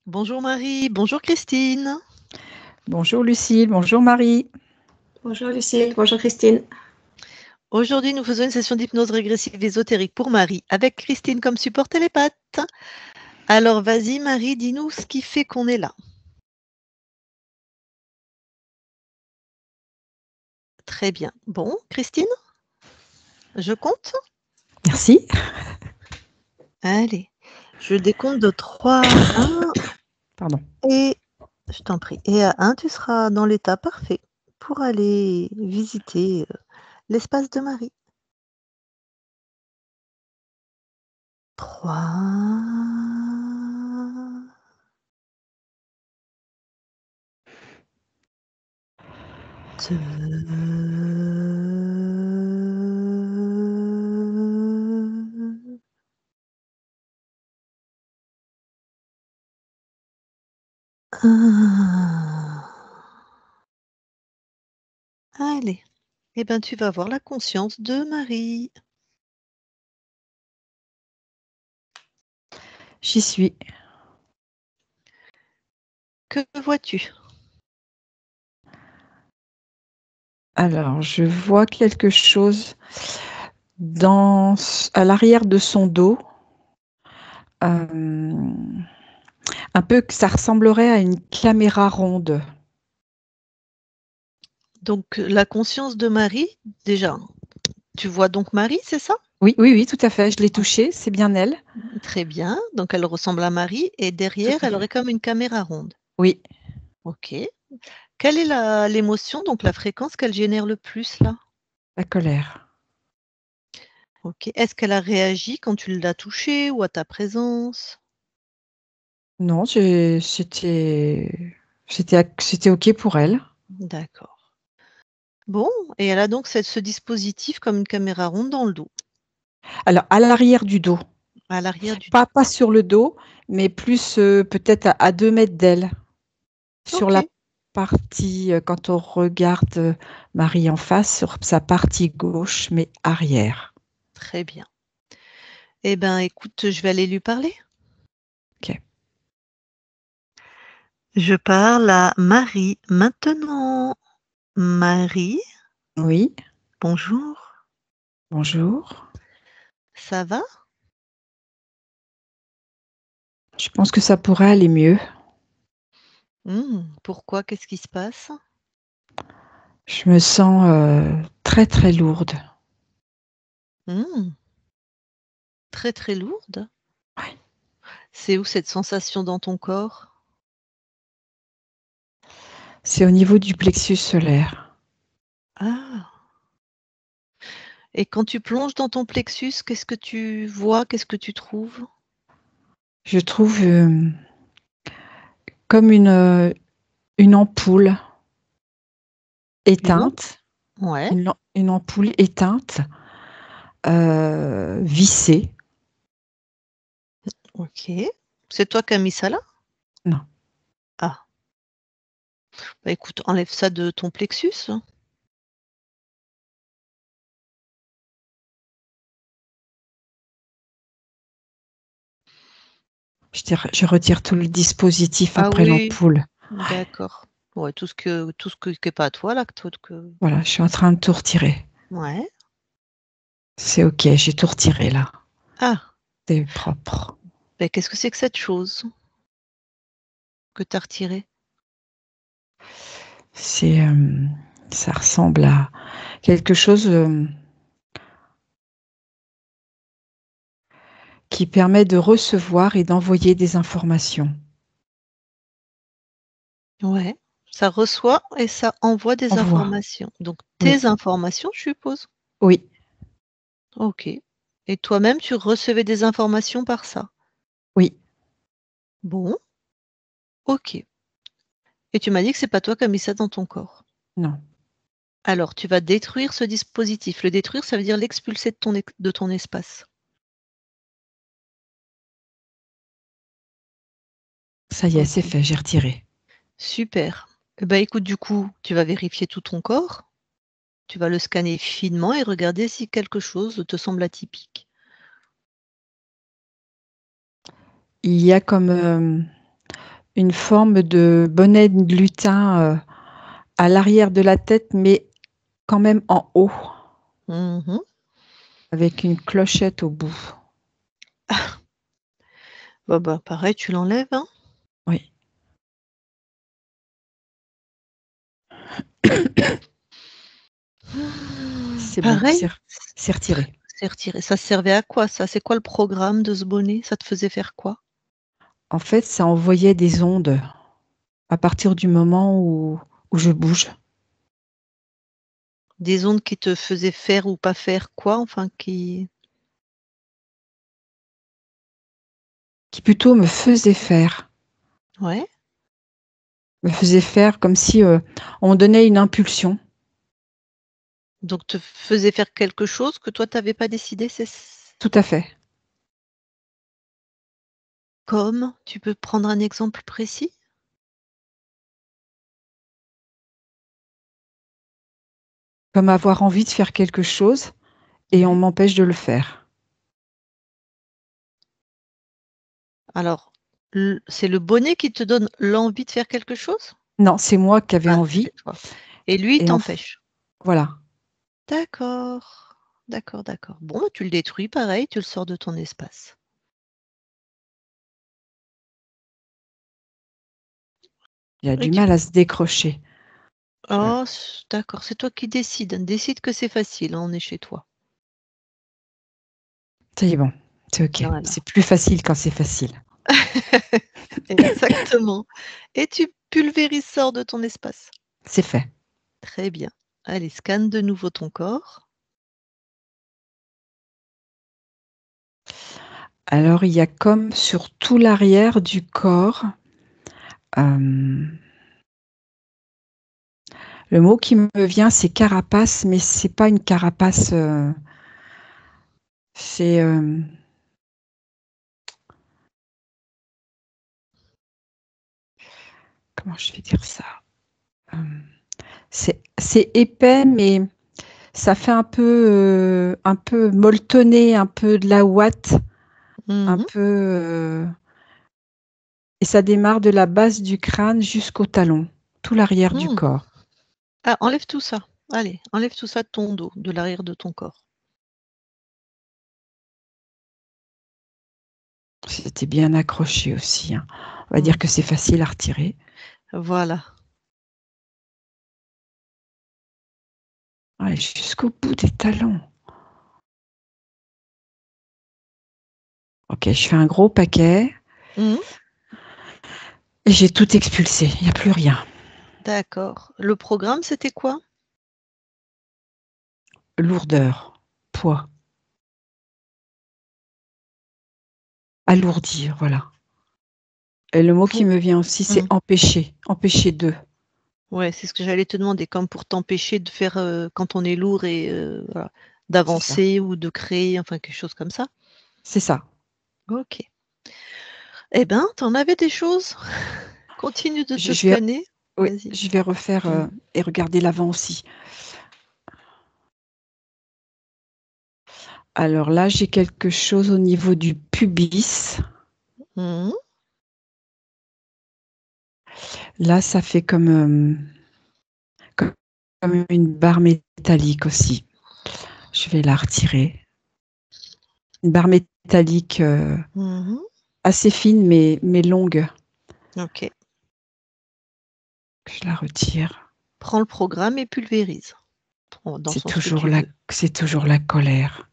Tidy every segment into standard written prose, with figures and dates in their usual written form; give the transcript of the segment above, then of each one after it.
Bonjour Marie, bonjour Christine. Bonjour Lucille, bonjour Marie. Bonjour Lucille, bonjour Christine. Aujourd'hui, nous faisons une session d'hypnose régressive ésotérique pour Marie, avec Christine comme support télépathe. Alors vas-y Marie, dis-nous ce qui fait qu'on est là. Très bien. Bon, Christine, je compte. Merci. Allez, je décompte de 3 à 1 Pardon. et je t'en prie. Et à 1, tu seras dans l'état parfait pour aller visiter l'espace de Marie. 3, 2, 1. Allez, eh ben, tu vas avoir la conscience de Marie. J'y suis. Que vois-tu? Alors, je vois quelque chose à l'arrière de son dos. Un peu que ça ressemblerait à une caméra ronde. Donc, la conscience de Marie, déjà, tu vois donc Marie, c'est ça? Oui, oui, oui, tout à fait. Je l'ai touchée, c'est bien elle. Très bien. Donc, elle ressemble à Marie et Tout derrière, à elle fait. aurait comme une caméra ronde. Oui. OK. Quelle est l'émotion, donc la fréquence qu'elle génère le plus là? La colère. OK. Est-ce qu'elle a réagi quand tu l'as touchée ou à ta présence? Non, c'était OK pour elle. D'accord. Bon, et elle a donc ce dispositif comme une caméra ronde dans le dos, Alors, à l'arrière du dos. à l'arrière du dos. Pas sur le dos, mais plus peut-être à 2 mètres d'elle. Sur la OK, partie, quand on regarde, Marie en face, sur sa partie gauche, mais arrière. très bien. Eh ben, écoute, je vais aller lui parler. OK. Je parle à Marie maintenant. Marie, Oui, bonjour, bonjour. ça va? Je pense que ça pourrait aller mieux. Pourquoi? Qu'est-ce qui se passe? Je me sens, très, très lourde. Mmh, très, très lourde? Ouais. C'est où cette sensation dans ton corps? C'est au niveau du plexus solaire. Ah! Et quand tu plonges dans ton plexus, qu'est-ce que tu vois? Qu'est-ce que tu trouves? Je trouve, comme une ampoule Une am éteinte, Ouais, une ampoule éteinte, vissée. OK. C'est toi qui as mis ça là? Non, Ah, bah, écoute, enlève ça de ton plexus. je retire tout le dispositif Ah après oui, l'ampoule. Ouais. d'accord. Ouais, tout ce qui est pas à toi là, que Voilà, je suis en train de tout retirer. ouais. C'est OK, j'ai tout retiré là. Ah, C'est propre. beh, qu'est-ce que c'est que cette chose que tu as retirée? C'est, ça ressemble à quelque chose, qui permet de recevoir et d'envoyer des informations. Ouais, ça reçoit et ça envoie des Envoi, informations. Donc oui, tes informations, je suppose? oui, OK. Et toi-même, tu recevais des informations par ça? oui, Bon, OK. Et tu m'as dit que c'est pas toi qui as mis ça dans ton corps? non. Alors tu vas détruire ce dispositif. Le détruire, ça veut dire l'expulser de ton espace. Ça y est, c'est OK, fait, j'ai retiré. super. Eh bah, écoute, du coup, tu vas vérifier tout ton corps. Tu vas le scanner finement et regarder si quelque chose te semble atypique. Il y a comme, une forme de bonnet de lutin à l'arrière de la tête, mais quand même en haut, Mhm. avec une clochette au bout. Bah, pareil, tu l'enlèves, hein? Oui. C'est bon, Pareil? c'est retiré. C'est retiré. Ça servait à quoi ça? C'est quoi le programme de ce bonnet? Ça te faisait faire quoi? En fait, ça envoyait des ondes à partir du moment où je bouge. Des ondes qui te faisaient faire ou pas faire quoi? Enfin qui Qui plutôt me faisait faire. ouais, Me faisait faire comme si on me donnait une impulsion. donc te faisaient faire quelque chose que toi tu avais pas décidé, c'est Tout à fait. comme? Tu peux prendre un exemple précis? Comme avoir envie de faire quelque chose et on Ouais. m'empêche de le faire. Alors, c'est le bonnet qui te donne l'envie de faire quelque chose? Non, c'est moi qui avais Ah, envie c'est toi. Et lui, il et t'empêche? voilà. D'accord. D'accord, d'accord. Bon, bah, tu le détruis pareil, tu le sors de ton espace. Il a Et du tu mal à se décrocher. oh, d'accord, c'est toi qui décides. Décide que c'est facile, hein, on est chez toi. Ça y est, bon, c'est OK. Voilà. C'est plus facile quand c'est facile. Exactement. Et tu pulvérises, sors de ton espace. C'est fait. Très bien. Allez, scanne de nouveau ton corps. Alors, il y a comme sur tout l'arrière du corps, hem, le mot qui me vient, c'est carapace, mais c'est pas une carapace, c'est, comment je vais dire ça? Hem, c'est épais, mais ça fait un peu molletonné, un peu de la ouate, un Mmh. peu, et ça démarre de la base du crâne jusqu'au talon, tout l'arrière du Mmh. corps. Ah, enlève tout ça. Allez, enlève tout ça de ton dos, de l'arrière de ton corps. C'était bien accroché aussi, hein. On va dire Mmh. que c'est facile à retirer. Voilà. Ouais, jusqu'au bout des talons. OK, je fais un gros paquet Mmh. et j'ai tout expulsé, il y a plus rien. D'accord. Le programme, c'était quoi? Lourdeur, poids, alourdir, voilà. Et le mot qui Pour me vient aussi, c'est mmh. empêcher, empêcher de. Ouais, c'est ce que j'allais te demander, comme pour t'empêcher de faire, quand on est lourd et voilà, C'est ça, d'avancer ou de créer, enfin quelque chose comme ça? c'est ça. OK. Eh ben, tu en avais des choses? Continue de te Je vais scanner. Oui, Vas-y. je vais refaire, Mmh. et regarder l'avant aussi. Alors là, j'ai quelque chose au niveau du pubis. Mmh. Là, ça fait comme, co comme une barre métallique aussi. Je vais la retirer. Une barre métallique, Mmh. assez fine mais longue. OK. Je la retire. Prends le programme et pulvérise. Dans le C'est sens que toujours tu la veux. c'est toujours la colère.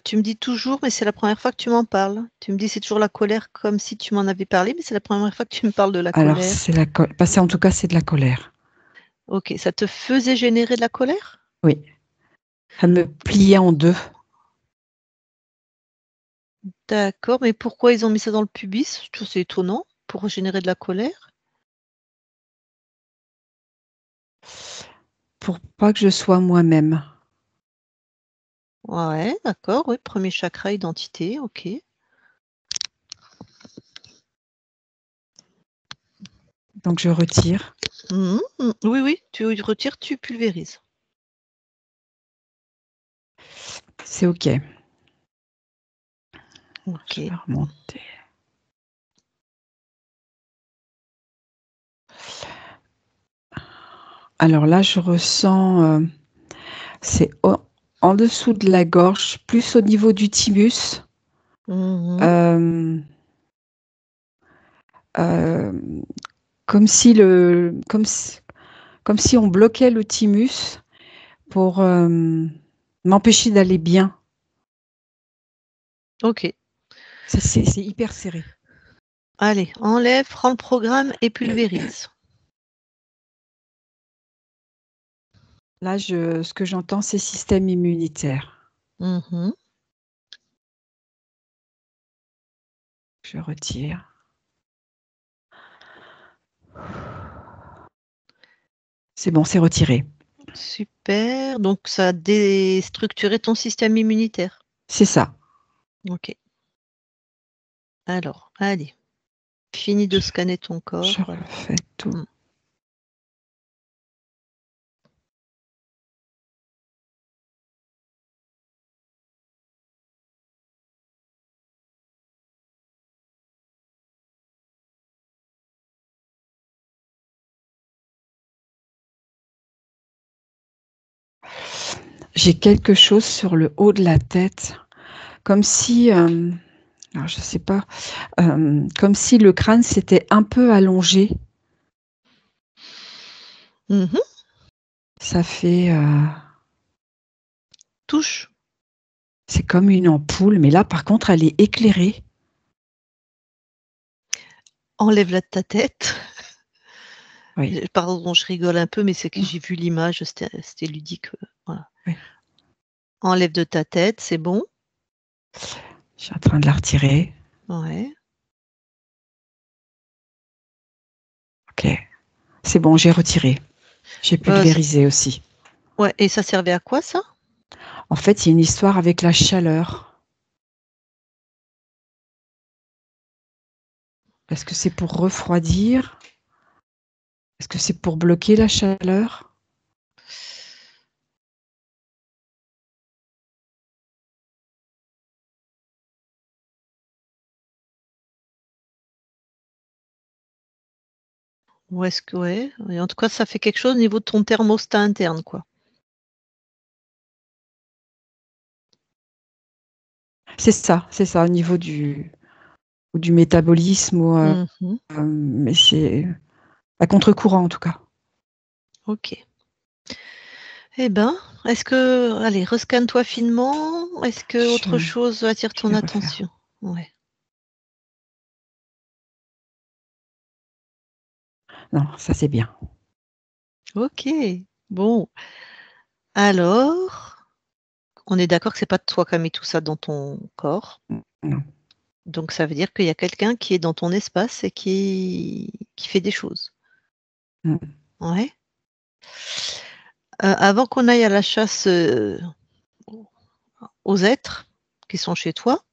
Tu me dis toujours, mais c'est la première fois que tu m'en parles. Tu me dis: «C'est toujours la colère», comme si tu m'en avais parlé, mais c'est la première fois que tu me parles de la Alors colère. c'est la co bah, c'est en tout cas, c'est de la colère. OK, ça te faisait générer de la colère? Oui, elle me pliait en 2. D'accord, mais pourquoi ils ont mis ça dans le pubis? Je trouve c'est étonnant, pour générer de la colère. Pour pas que je sois moi-même. Ouais, d'accord, oui, 1er chakra, identité, OK. Donc je retire. Mmh mh, mmh. Oui, oui, tu retires, tu pulvérises. C'est OK. Ok. Je vais remonter. Alors là, je ressens, c'est en dessous de la gorge, plus au niveau du thymus. Mhm. Comme si on bloquait le thymus pour m'empêcher d'aller bien. Ok. C'est hyper serré. Allez, enlève, prends le programme et pulvérise. Là, ce que j'entends, c'est système immunitaire. Mhm. Je retire. C'est bon, c'est retiré. Super. Donc, ça a déstructuré ton système immunitaire. C'est ça. Ok. Alors, allez. Fini de scanner ton corps. Je Voilà. refais tout. J'ai quelque chose sur le haut de la tête, comme si, alors je sais pas, comme si le crâne s'était un peu allongé. Mhm. Ça fait, Touche. c'est comme une ampoule, mais là, par contre, elle est éclairée. Enlève-la de ta tête. Oui. Pardon, je rigole un peu, mais c'est que j'ai vu l'image, c'était ludique. Voilà. Oui. Enlève de ta tête, c'est bon. Je suis en train de la retirer. Ouais. Ok. C'est bon, j'ai retiré. J'ai pulvérisé aussi. Ouais, et ça servait à quoi, ça? En fait, il y a une histoire avec la chaleur. Est-ce que c'est pour refroidir? Est-ce que c'est pour bloquer la chaleur? Ou est-ce que, ouais, en tout cas, ça fait quelque chose au niveau de ton thermostat interne, quoi. C'est ça, au niveau du métabolisme, Mhm. mais c'est à contre-courant en tout cas. Ok. Eh ben, est-ce que, allez, rescanne-toi finement. Est-ce que autre chose attire ton attention? Ouais. Non, ça c'est bien. Ok. Bon. Alors, on est d'accord que c'est pas toi qui as mis tout ça dans ton corps. Non. Donc ça veut dire qu'il y a quelqu'un qui est dans ton espace et qui fait des choses. Mm. Ouais. Avant qu'on aille à la chasse aux êtres qui sont chez toi,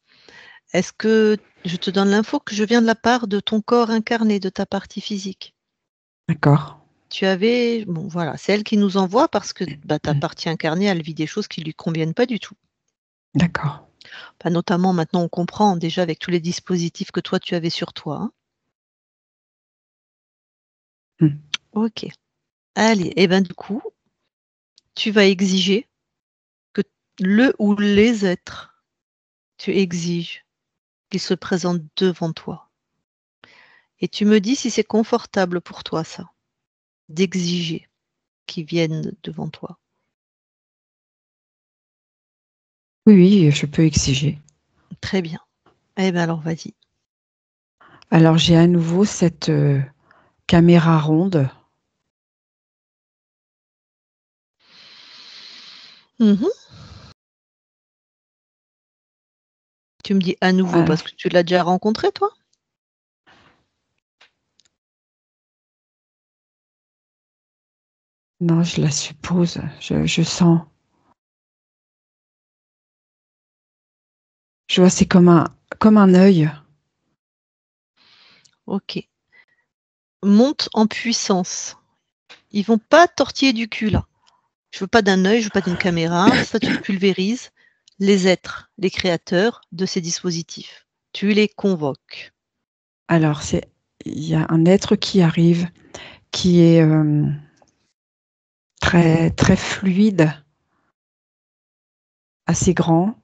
est-ce que je te donne l'info que je viens de la part de ton corps incarné, de ta partie physique? D'accord. Tu avais, bon voilà, c'est elle qui nous envoie parce que ta partie incarnée, elle vit des choses qui lui conviennent pas du tout. D'accord. Notamment maintenant, on comprend déjà avec tous les dispositifs que toi tu avais sur toi. Hein. Mm. Ok. Allez, et ben du coup, tu vas exiger que le ou les êtres, tu exiges qu'ils se présentent devant toi. Et tu me dis si c'est confortable pour toi, ça, d'exiger qu'ils viennent devant toi. Oui, oui, je peux exiger. Très bien. Eh bien alors, vas-y. Alors j'ai à nouveau cette caméra ronde. Mhm. Tu me dis à nouveau parce que tu l'as déjà rencontré, toi? Non, je la suppose. Je sens. Je vois, c'est comme un œil. Ok. Monte en puissance. Ils vont pas tortiller du cul, là. Je veux pas d'un œil, je veux pas d'une caméra. Ça, tu le pulvérises. les êtres, les créateurs de ces dispositifs. Tu les convoques. Alors, il y a un être qui arrive, qui est très, très fluide, assez grand,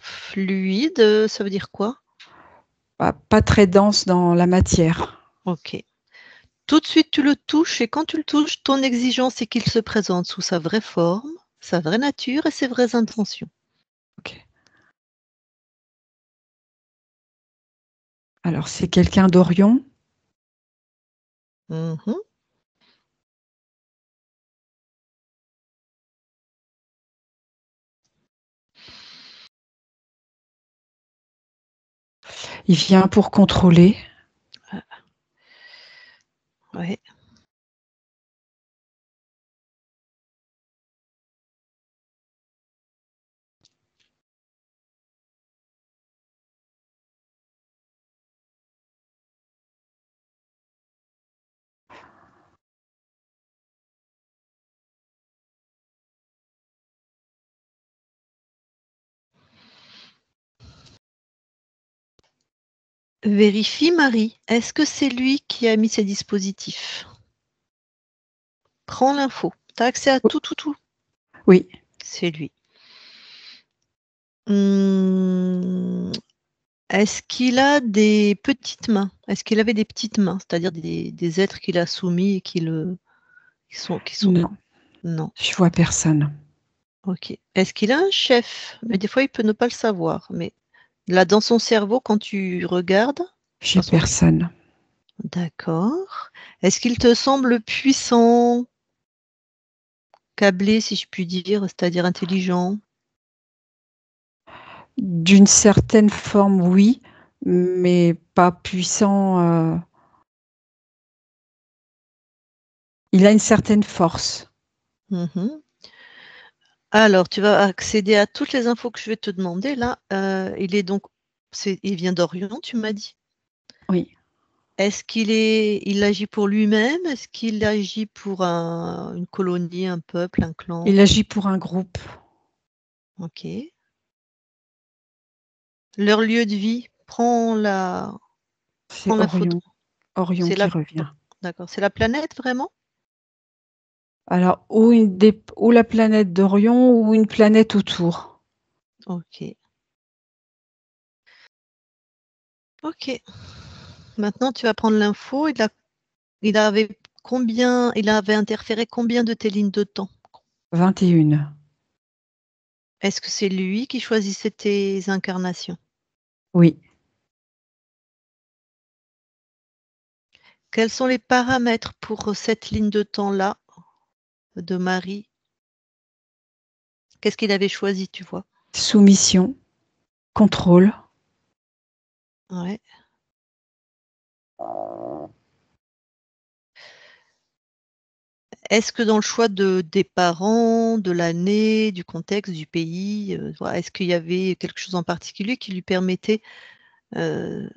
Fluide, ça veut dire quoi? pas très dense dans la matière. Ok. Tout de suite, tu le touches et quand tu le touches, ton exigence, c'est qu'il se présente sous sa vraie forme, sa vraie nature et ses vraies intentions. Ok. Alors, c'est quelqu'un d'Orion. Mhm. Il vient pour contrôler. Ouais. Vérifie, Marie, est-ce que c'est lui qui a mis ces dispositifs? Prends l'info. Tu as accès à tout. Oui. C'est lui. Est-ce qu'il a des petites mains? Est-ce qu'il avait des petites mains, c'est-à-dire des êtres qu'il a soumis et qui sont Non, non. je vois personne. Ok. Est-ce qu'il a un chef? Mais des fois, il peut ne pas le savoir. Mais là, dans son cerveau, quand tu regardes, J'ai personne. D'accord. Est-ce qu'il te semble puissant, câblé, si je puis dire, c'est-à-dire intelligent? D'une certaine forme, oui, mais pas puissant. Il a une certaine force. Mhm. Alors, tu vas accéder à toutes les infos que je vais te demander. Là, il vient d'Orion, tu m'as dit. Oui. Est-ce il agit pour lui-même? Est-ce qu'il agit pour une colonie, un peuple, un clan? Il agit pour un groupe. Ok. Leur lieu de vie, prends la C'est photo. Orion C'est qui la, revient. d'accord. C'est la planète vraiment? Alors, ou la planète d'Orion ou une planète autour. Ok. Ok. Maintenant, tu vas prendre l'info. Il avait interféré combien de tes lignes de temps? 21. Est-ce que c'est lui qui choisissait tes incarnations? Oui. Quels sont les paramètres pour cette ligne de temps-là de Marie? Qu'est-ce qu'il avait choisi, tu vois? Soumission, contrôle. Ouais. Est-ce que dans le choix des parents, de l'année, du contexte, du pays, voilà, est-ce qu'il y avait quelque chose en particulier qui lui permettait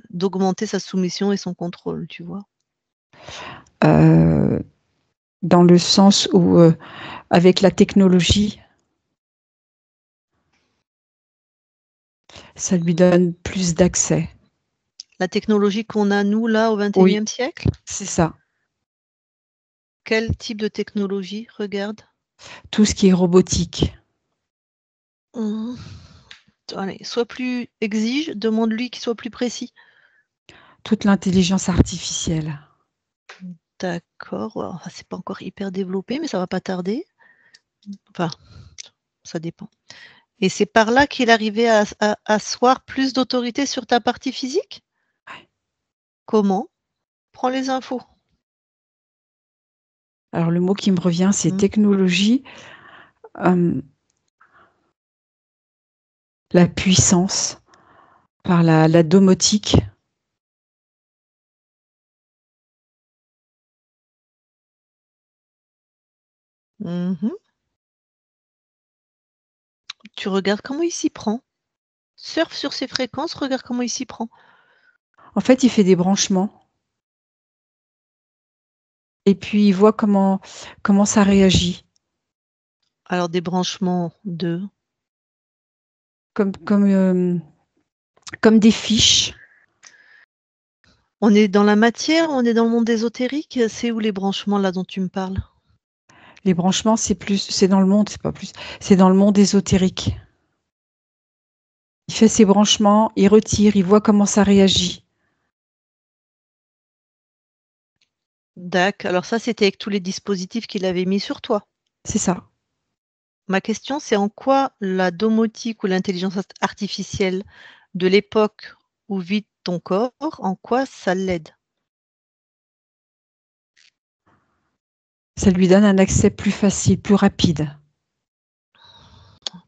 d'augmenter sa soumission et son contrôle, tu vois? Dans le sens où, avec la technologie, ça lui donne plus d'accès. La technologie qu'on a, nous, là, au Oui, XXIe siècle? c'est ça. Quel type de technologie? Regarde. Tout ce qui est robotique. Mmh. Allez, demande-lui qu'il soit plus précis. Toute l'intelligence artificielle. D'accord, ouais, enfin, c'est pas encore hyper développé, mais ça va pas tarder. Enfin, ça dépend. Et c'est par là qu'il arrivait à asseoir plus d'autorité sur ta partie physique? Ouais. Comment? Prends les infos. Alors, le mot qui me revient, c'est Mmh. technologie. La puissance par la domotique. Mmh. Tu regardes comment il s'y prend. Surfe sur ses fréquences, regarde comment il s'y prend. En fait, il fait des branchements et puis il voit comment ça réagit. Alors des branchements de? comme des fiches. On est dans la matière, on est dans le monde ésotérique. C'est où les branchements là dont tu me parles? Les branchements, c'est dans le monde, c'est dans le monde ésotérique. Il fait ses branchements, il retire, il voit comment ça réagit. D'accord. Alors ça, c'était avec tous les dispositifs qu'il avait mis sur toi. C'est ça. Ma question, c'est en quoi la domotique ou l'intelligence artificielle de l'époque où vit ton corps, en quoi ça l'aide? Ça lui donne un accès plus facile, plus rapide.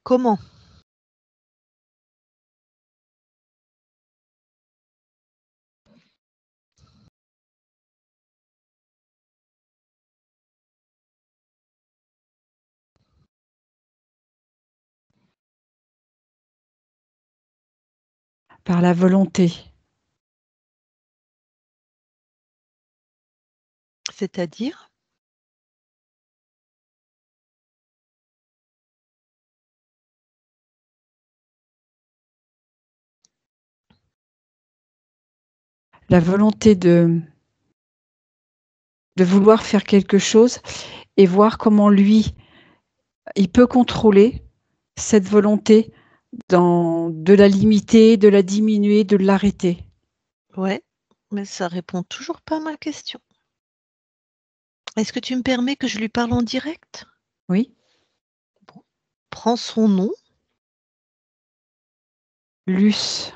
Comment? Par la volonté. C'est-à-dire? La volonté de vouloir faire quelque chose et voir comment lui, il peut contrôler cette volonté de la limiter, de la diminuer, de l'arrêter. Ouais, mais ça répond toujours pas à ma question. Est-ce que tu me permets que je lui parle en direct? Oui. Prends son nom. Luce.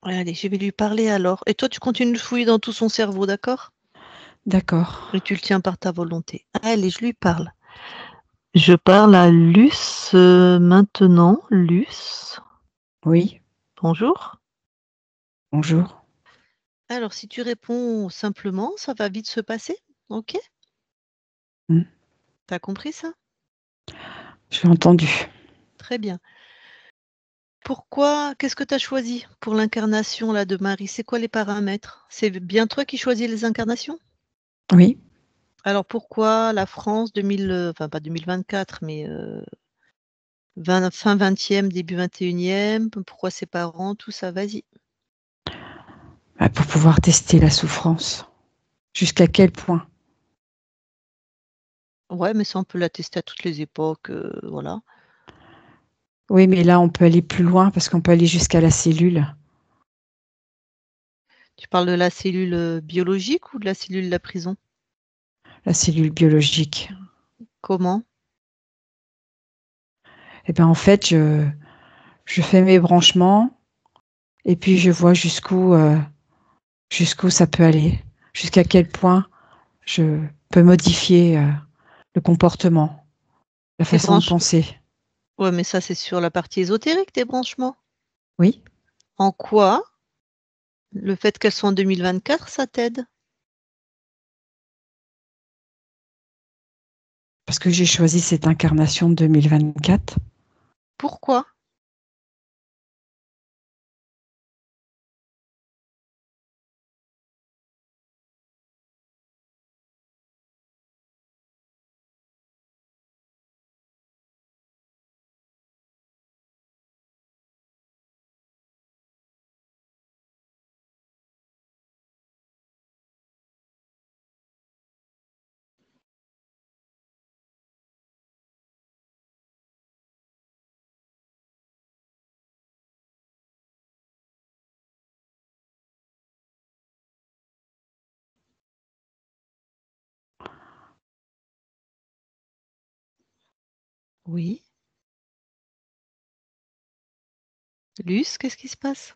Allez, je vais lui parler alors. Et toi, tu continues de fouiller dans tout son cerveau, d'accord? D'accord. Et tu le tiens par ta volonté. Allez, je lui parle. Je parle à Luce maintenant. Luce, Oui. bonjour. Bonjour. Alors, si tu réponds simplement, ça va vite se passer, ok? Mm. T'as compris ça? J'ai entendu. Très bien. Pourquoi, qu'est-ce que tu as choisi pour l'incarnation là de Marie? C'est quoi les paramètres? C'est bien toi qui choisis les incarnations? Oui. Alors pourquoi la France 2000, enfin pas 2024, mais fin 20e, début 21e? Pourquoi ses parents? Tout ça, vas-y. Bah, pour pouvoir tester la souffrance. Jusqu'à quel point? Ouais, mais ça, on peut l'attester à toutes les époques, voilà. Oui, mais là, on peut aller plus loin parce qu'on peut aller jusqu'à la cellule. Tu parles de la cellule biologique ou de la cellule de la prison? La cellule biologique. Comment? Et ben en fait, je fais mes branchements et puis je vois jusqu'où ça peut aller, jusqu'à quel point je peux modifier le comportement, la Tes façon de branches. penser. Ouais, mais ça, c'est sur la partie ésotérique, tes branchements. Oui, En quoi le fait qu'elles soient en 2024, ça t'aide? parce que j'ai choisi cette incarnation de 2024. Pourquoi? Oui. Luce, qu'est-ce qui se passe?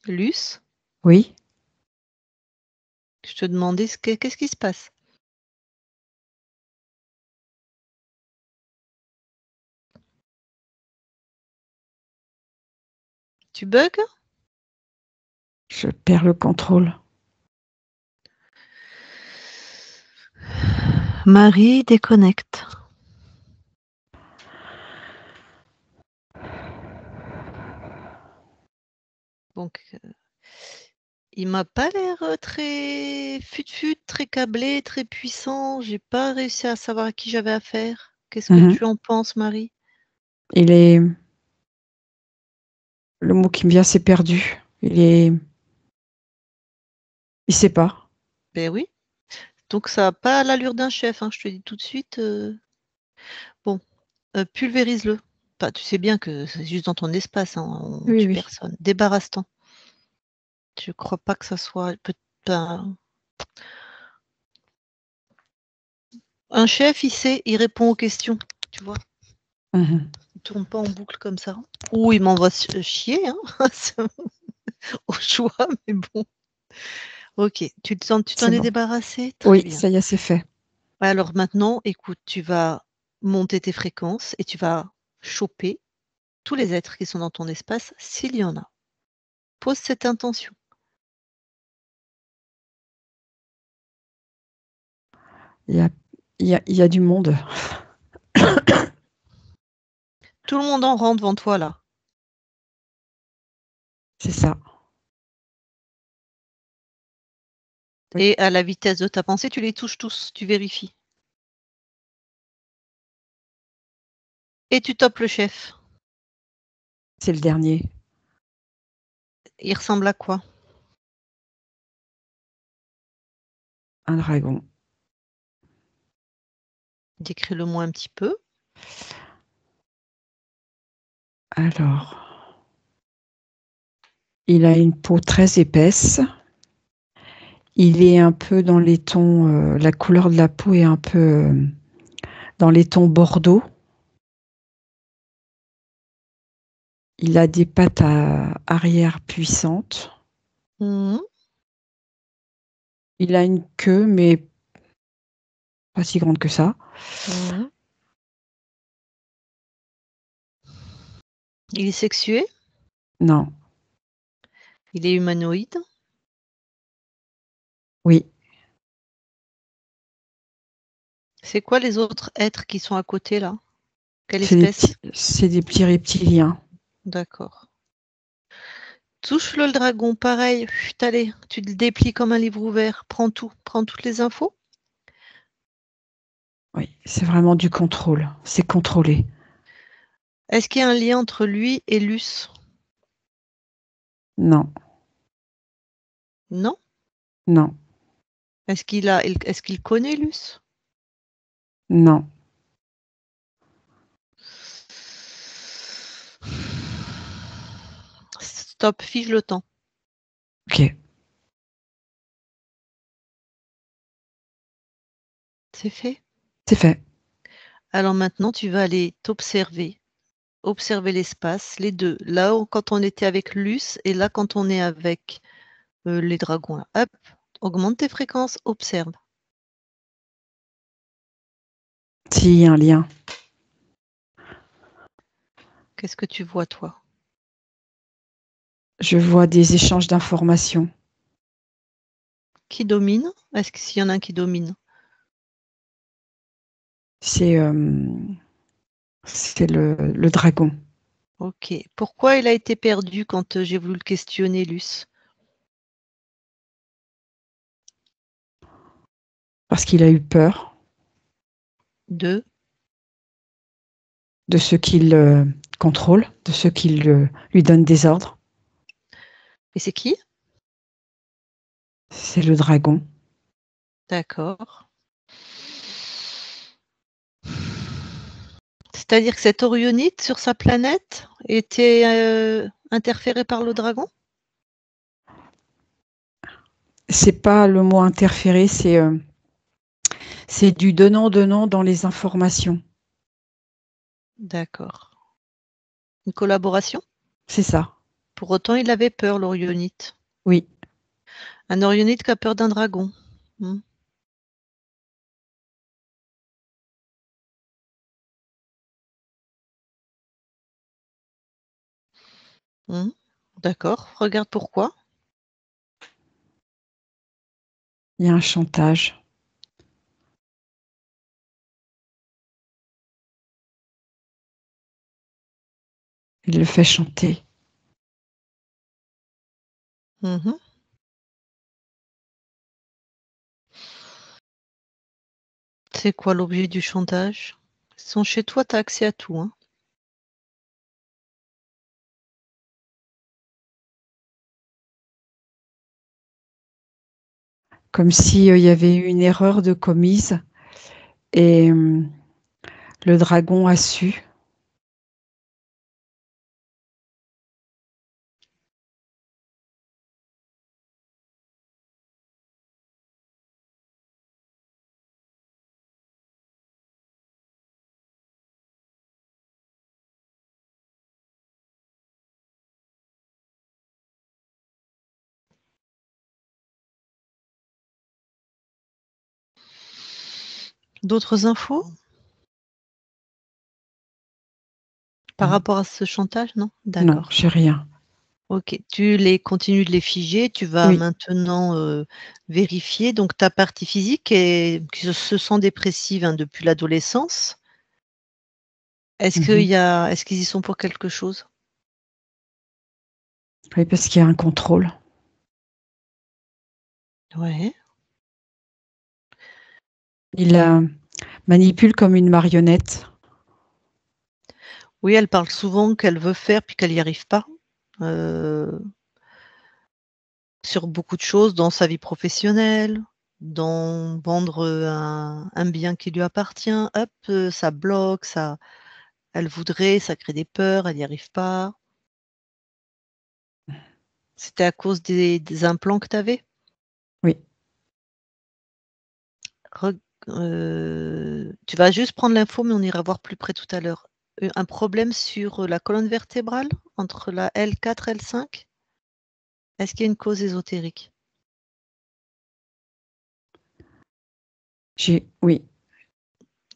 Luce, Oui, je te demandais qu'est-ce qui se passe? Tu bugs? je perds le contrôle. Marie déconnecte. Donc, Il m'a pas l'air très fut-fut, très câblé, très puissant. J'ai pas réussi à savoir à qui j'avais affaire. Qu'est-ce que tu en penses, Marie? Il est. Le mot qui me vient, c'est perdu. Il sait pas. Ben oui. Donc ça a pas l'allure d'un chef, hein, je te dis tout de suite. Bon, pulvérise-le. Enfin, tu sais bien que c'est juste dans ton espace, hein, on Oui, tue oui. personne. Débarrasse-t'en. Je crois pas que ça soit ben, un chef, il sait, il répond aux questions, tu vois. Mhm. Il tourne pas en boucle comme ça. Ou il m'envoie chier, hein, au choix, mais bon. Ok, tu t'en C'est es bon. débarrassé? Très Oui, bien. ça y est, c'est fait. Alors maintenant, écoute, tu vas monter tes fréquences et tu vas choper tous les êtres qui sont dans ton espace, s'il y en a. Pose cette intention. Il y a du monde. Tout le monde en rend devant toi là. C'est ça. Oui. Et à la vitesse de ta pensée, tu les touches tous, tu vérifies. Et tu topes le chef. C'est le dernier. Il ressemble à quoi? Un dragon. Décris-le-moi un petit peu. Alors, il a une peau très épaisse. Il est un peu dans les tons, la couleur de la peau est un peu dans les tons bordeaux. Il a des pattes arrière puissantes. Mhm. Il a une queue, mais pas si grande que ça. Mhm. Il est sexué? Non. Il est humanoïde? Oui. C'est quoi les autres êtres qui sont à côté là? Quelle C'est espèce? des petits reptiliens. D'accord. Touche-le le dragon, pareil. Chut, allez, tu le déplies comme un livre ouvert. Prends tout, prends toutes les infos. Oui, c'est vraiment du contrôle. C'est contrôlé. Est-ce qu'il y a un lien entre lui et Luce? Non. Non? Non. Est-ce qu'il connaît Luce? Non. Stop, fige le temps. Ok. C'est fait? C'est fait. Alors maintenant, tu vas aller t'observer. Observer l'espace, les deux. Là, quand on était avec Luce et là, quand on est avec les dragons. Là. Hop, augmente tes fréquences, observe. S'il y a un lien. Qu'est-ce que tu vois, toi? Je vois des échanges d'informations. Qui domine? Est-ce qu'il y en a un qui domine? C'est le dragon. Ok. Pourquoi il a été perdu quand j'ai voulu le questionner, Luce? Parce qu'il a eu peur Deux. de ceux qui le contrôlent, de ceux qui lui donnent des ordres. Et c'est qui? C'est le dragon. D'accord. C'est-à-dire que cet Orionite sur sa planète était interféré par le dragon? C'est pas le mot interférer, c'est du donnant-donnant dans les informations. D'accord. Une collaboration? C'est ça. Pour autant, il avait peur, l'Orionite. Oui. Un Orionite qui a peur d'un dragon. Hmm. Hmm. D'accord. Regarde pourquoi. Il y a un chantage. Il le fait chanter. Mhm. C'est quoi l'objet du chantage? Ils sont chez toi, tu as accès à tout, hein. Comme s'il y avait eu une erreur de commise et le dragon a su. D'autres infos? Par Non. rapport à ce chantage, non? Non, D'accord. j'ai rien. OK. Tu continues de les figer. Tu vas Oui. maintenant vérifier. Donc, ta partie physique qui se sent dépressive hein, depuis l'adolescence. Est-ce qu'ils y sont pour quelque chose? Oui, parce qu'il y a un contrôle. Ouais. Il la manipule comme une marionnette. Oui, elle parle souvent qu'elle veut faire puis qu'elle n'y arrive pas. Sur beaucoup de choses dans sa vie professionnelle, dans vendre, un bien qui lui appartient, hop, ça bloque, elle voudrait, ça crée des peurs, elle n'y arrive pas. C'était à cause des implants que tu avais? Oui. Tu vas juste prendre l'info, mais on ira voir plus près tout à l'heure. Un problème sur, la colonne vertébrale? Entre la L4, L5? Est-ce qu'il y a une cause ésotérique? Oui.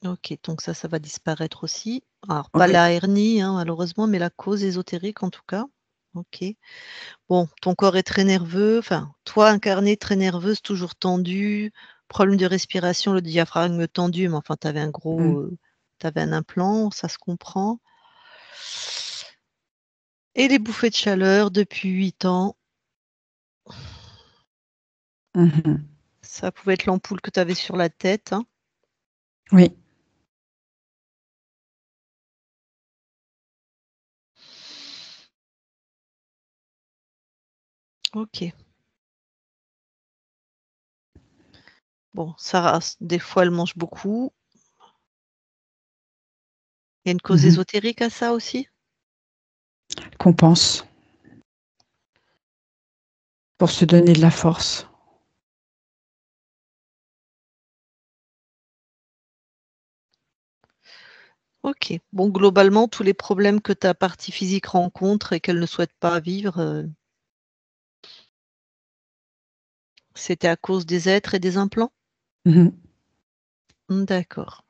OK, donc ça va disparaître aussi. Alors pas Oui. la hernie, hein, malheureusement, mais la cause ésotérique en tout cas. OK. Bon, ton corps est très nerveux, enfin, toi incarné très nerveuse, toujours tendue, problème de respiration, le diaphragme tendu, mais enfin tu avais tu avais un implant, ça se comprend. Et les bouffées de chaleur depuis 8 ans, ça pouvait être l'ampoule que tu avais sur la tête, hein. Oui. OK. Bon, Sarah, des fois elle mange beaucoup. Il y a une cause ésotérique à ça aussi? Qu'on pense. Pour se donner de la force. OK. Bon, globalement, tous les problèmes que ta partie physique rencontre et qu'elle ne souhaite pas vivre, c'était à cause des êtres et des implants? D'accord.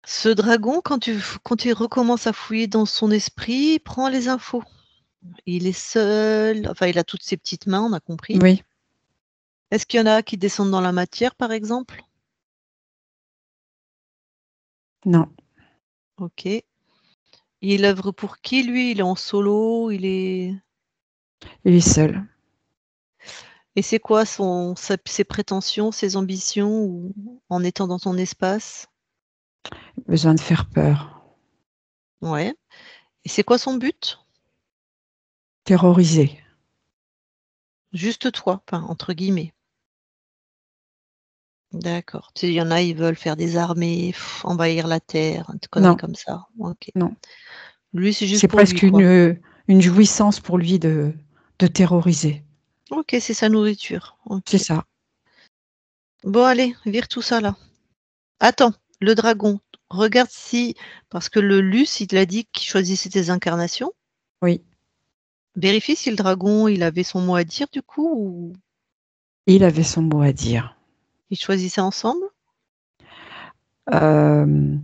Ce dragon, quand tu recommences à fouiller dans son esprit, prends les infos. Il est seul, enfin, il a toutes ses petites mains, on a compris. Oui. Est-ce qu'il y en a qui descendent dans la matière, par exemple? Non. OK. Il œuvre pour qui, lui? Il est en solo? Il est seul. Et c'est quoi ses prétentions, ses ambitions ou en étant dans ton espace? Besoin de faire peur. Ouais. Et c'est quoi son but? Terrorisé. Juste toi, enfin, entre guillemets. D'accord. Tu sais, il y en a, ils veulent faire des armées, envahir la terre, des conneries Non. comme ça. OK. Non. Lui, c'est juste C'est pour lui, presque quoi. une jouissance pour lui de terroriser. OK, c'est sa nourriture. C'est OK. ça. Bon, allez, vire tout ça là. Attends, le dragon, regarde si parce que le Luce, il t'a dit qu'il choisissait tes incarnations. Oui. Vérifie si le dragon, il avait son mot à dire du coup ou Il avait son mot à dire. ils choisissaient ensemble? Il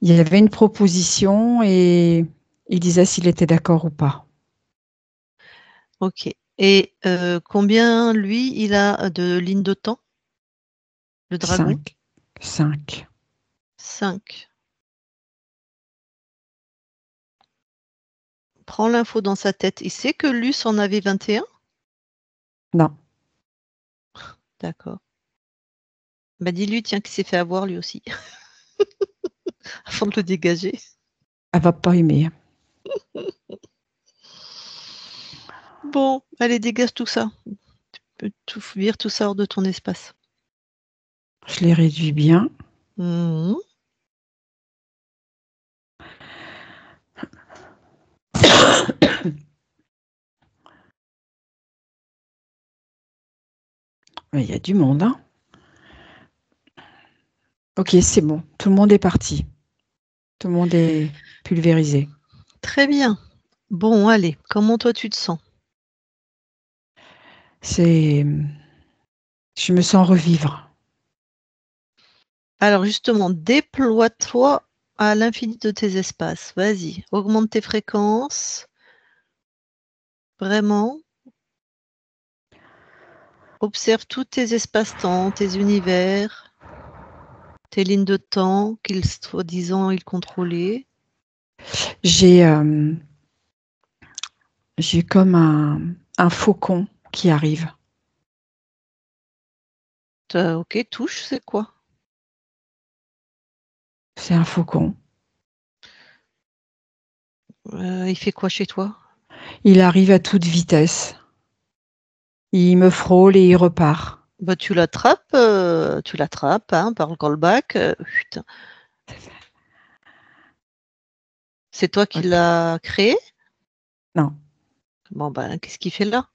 y avait une proposition et il disait s'il était d'accord ou pas. OK. Et combien lui, il a de lignes de temps? Le dragon? 5. 5. 5. Prends l'info dans sa tête. Il sait que Luce en avait 21? Non. D'accord. Bah, dis-lui, tiens, qu'il s'est fait avoir lui aussi. Avant de le dégager. Elle va pas aimer. Bon, allez, dégage tout ça. Tu peux tout vire tout ça hors de ton espace. Je les réduis bien. Mhm. Il y a du monde, hein. Ok, c'est bon. Tout le monde est parti. Tout le monde est pulvérisé. Très bien. Bon, allez, comment toi tu te sens? Je me sens revivre. Alors justement, déploie-toi à l'infini de tes espaces. Vas-y, augmente tes fréquences. Vraiment. Observe tous tes espaces-temps, tes univers, tes lignes de temps qu'ils soi-disant ils contrôlaient. J'ai comme un faucon qui arrive. Ok, touche, c'est quoi? C'est un faucon. Il fait quoi chez toi? Il arrive à toute vitesse. Il me frôle et il repart. Bah, tu l'attrapes hein, par le callback. Putain. C'est toi qui Ok. l'as créé? Non, Bon, ben, qu'est-ce qu'il fait là?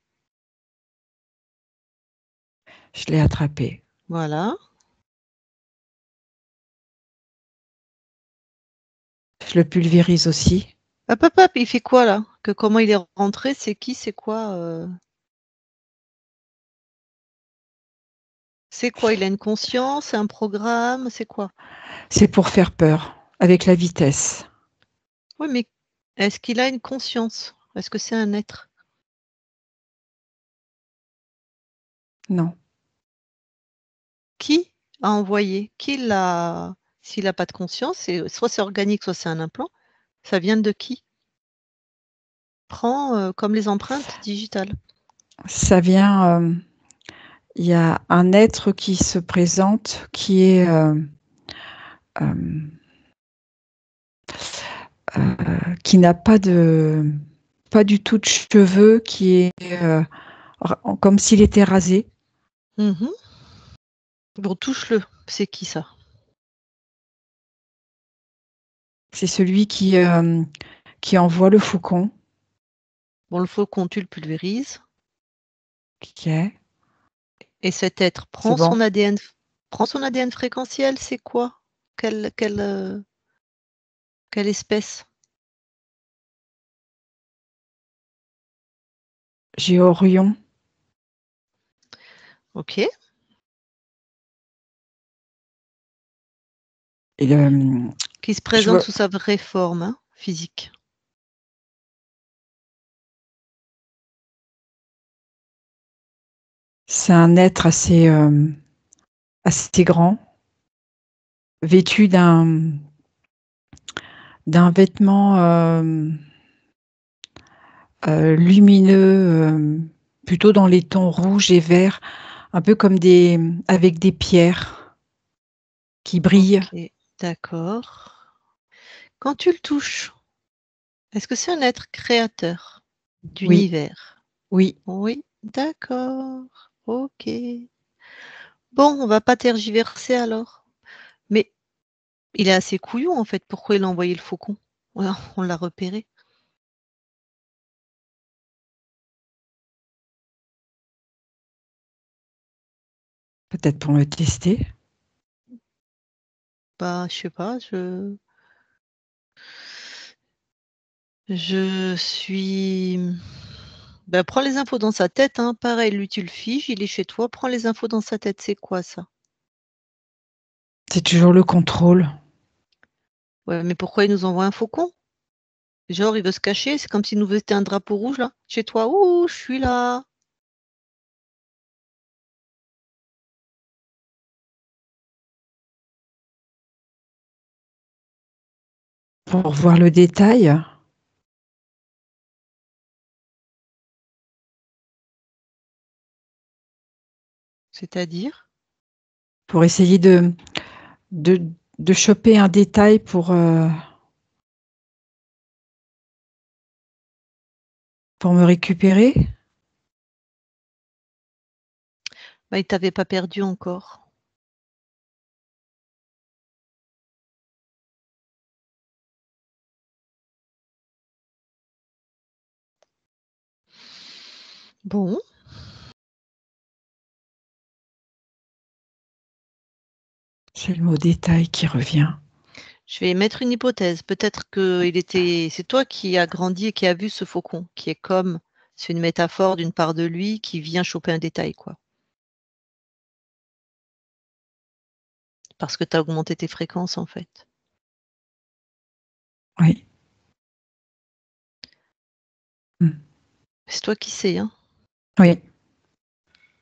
je l'ai attrapé. Voilà. Je le pulvérise aussi. Hop, hop, hop, il fait quoi là? Comment il est rentré? C'est qui? C'est quoi? C'est quoi? Il a une conscience? Un programme? C'est quoi? C'est pour faire peur, avec la vitesse. Oui, mais est-ce qu'il a une conscience? Est-ce que c'est un être? Non, Qui a envoyé? Qui l'a S'il a pas de conscience, soit c'est organique, soit c'est un implant. Ça vient de qui? Prends, comme les empreintes digitales. ça vient. Il y a un être qui se présente qui est qui n'a pas du tout de cheveux, qui est comme s'il était rasé. Mmh. Bon, touche-le. C'est qui ça? C'est celui qui envoie le faucon. Bon, le faucon, tu le pulvérises Ok, et cet être c'est prend bon. son ADN fréquentiel, c'est quoi? Quelle espèce? J'ai Orion. OK. Et Qui se je présente vois, sous sa vraie forme, hein, physique. c'est un être assez grand, vêtu d'un vêtement lumineux, plutôt dans les tons rouges et verts, un peu comme avec des pierres qui brillent. OK, d'accord. Quand tu le touches, est-ce que c'est un être créateur Oui, d'univers? oui, Oui, d'accord. OK. Bon, on va pas tergiverser alors. Mais il est assez couillon en fait, pourquoi il a envoyé le faucon? Voilà, on l'a repéré. peut-être pour me tester. Bah, je sais pas, je suis bah, prends les infos dans sa tête, hein. Pareil, lui, tu le figes, il est chez toi, prends les infos dans sa tête, c'est quoi ça? C'est toujours le contrôle. Ouais, mais pourquoi il nous envoie un faucon? Genre, il veut se cacher, c'est comme s'il nous mettait un drapeau rouge là, chez toi: «Ouh, je suis là!» Pour voir le détail, C'est-à-dire? pour essayer de choper un détail pour me récupérer. Bah, il t'avait pas perdu encore. Bon. C'est le mot détail qui revient. Je vais mettre une hypothèse. Peut-être que c'est toi qui as grandi et qui as vu ce faucon, qui est comme, c'est une métaphore d'une part de lui qui vient choper un détail, quoi. Parce que tu as augmenté tes fréquences, en fait. Oui. C'est toi qui sais, hein. Oui.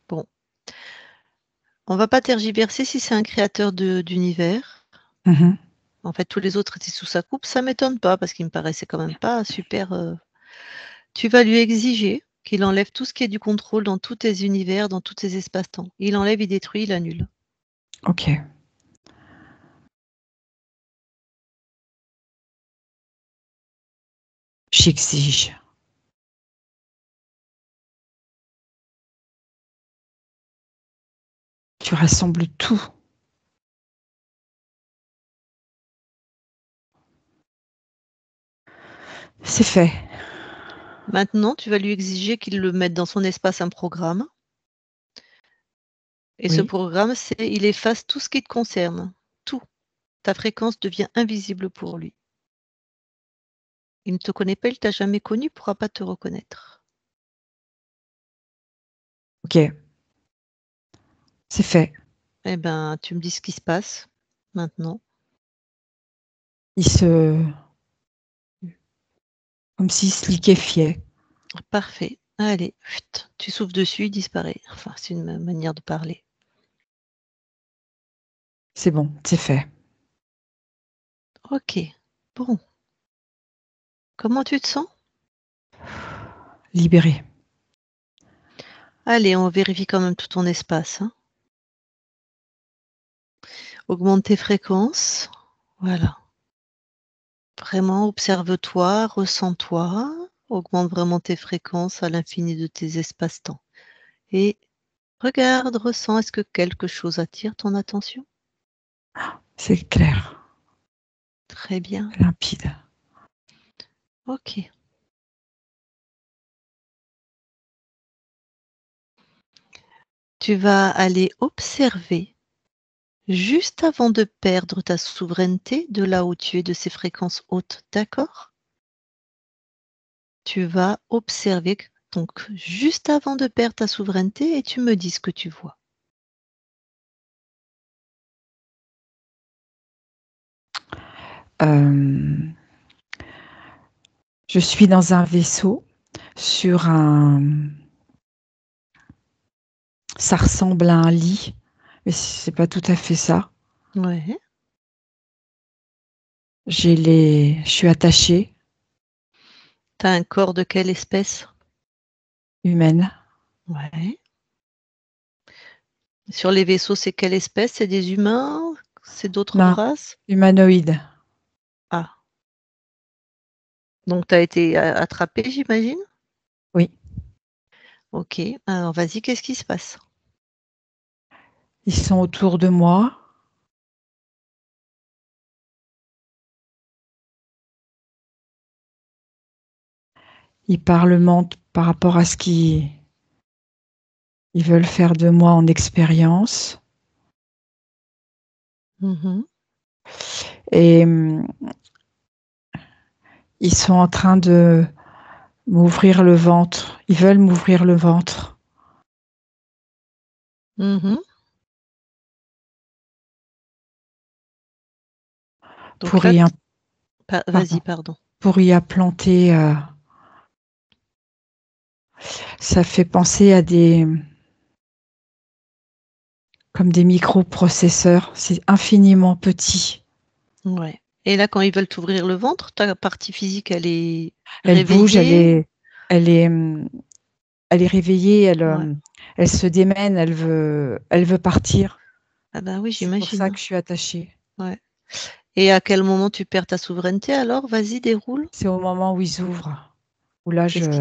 Bon. On va pas tergiverser si c'est un créateur d'univers. Mhm. En fait, tous les autres étaient sous sa coupe. Ça m'étonne pas parce qu'il me paraissait quand même pas super. Tu vas lui exiger qu'il enlève tout ce qui est du contrôle dans tous tes univers, dans tous tes espaces-temps. Il enlève, il détruit, il annule. Ok. J'exige. Tu rassembles tout. C'est fait. Maintenant, tu vas lui exiger qu'il le mette dans son espace un programme. Et ce Oui. programme, il efface tout ce qui te concerne. Tout. Ta fréquence devient invisible pour lui. Il ne te connaît pas, il ne t'a jamais connu, il ne pourra pas te reconnaître. Ok. C'est fait. Eh ben, tu me dis ce qui se passe maintenant. Comme s'il se liquéfiait. Parfait. Allez, tu souffles dessus, il disparaît. Enfin, c'est une manière de parler. C'est bon, c'est fait. Ok. Bon. Comment tu te sens? Libéré. Allez, on vérifie quand même tout ton espace. Hein. Augmente tes fréquences. Voilà. Vraiment, observe-toi, ressens-toi. Augmente vraiment tes fréquences à l'infini de tes espaces-temps. Et regarde, ressens, est-ce que quelque chose attire ton attention? C'est clair. Très bien. Limpide. Ok. Tu vas aller observer juste avant de perdre ta souveraineté de là où tu es de ces fréquences hautes, d'accord? Tu vas observer donc juste avant de perdre ta souveraineté et tu me dis ce que tu vois. Je suis dans un vaisseau sur un... Ça ressemble à un lit, mais c'est pas tout à fait ça. Ouais. Je suis attachée, Tu as un corps de quelle espèce? humaine. Ouais. Sur les vaisseaux, c'est quelle espèce? C'est des humains? C'est d'autres Non, races? humanoïde. Ah. Donc tu as été attrapé, j'imagine? Oui. Ok. Alors vas-y, qu'est-ce qui se passe? Ils sont autour de moi. Ils parlementent par rapport à ce qu'ils veulent faire de moi en expérience. Mhm. Et ils sont en train de m'ouvrir le ventre. Ils veulent m'ouvrir le ventre. Mhm. Donc Pour là, y, vas-y, pardon. pour y implanter. Ça fait penser à comme des microprocesseurs. C'est infiniment petit. Ouais. Et là, quand ils veulent t'ouvrir le ventre, ta partie physique, elle est Elle bouge, réveillée? elle est réveillée, Ouais. elle se démène, elle veut partir. Ah ben oui, C'est pour ça j'imagine. que je suis attachée. Ouais. Et à quel moment tu perds ta souveraineté alors? Vas-y, déroule. C'est au moment où ils ouvrent, où là, Qu'est-ce qui...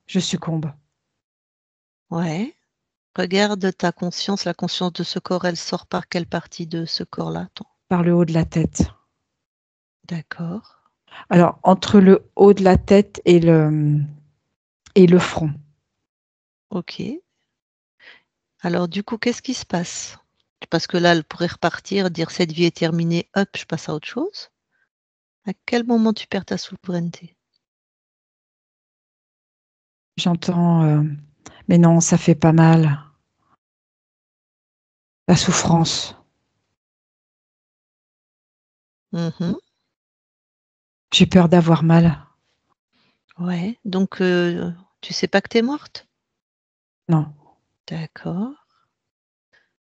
je succombe. Ouais. Regarde ta conscience, la conscience de ce corps, elle sort par quelle partie de ce corps-là? Par le haut de la tête. D'accord. Alors, entre le haut de la tête et le front. Ok. Alors du coup, qu'est-ce qui se passe? Parce que là, elle pourrait repartir, dire cette vie est terminée, hop, je passe à autre chose. À quel moment tu perds ta souveraineté? J'entends, mais non, ça fait pas mal. La souffrance. Mhm. J'ai peur d'avoir mal. Ouais. Donc, tu sais pas que tu es morte? Non. D'accord.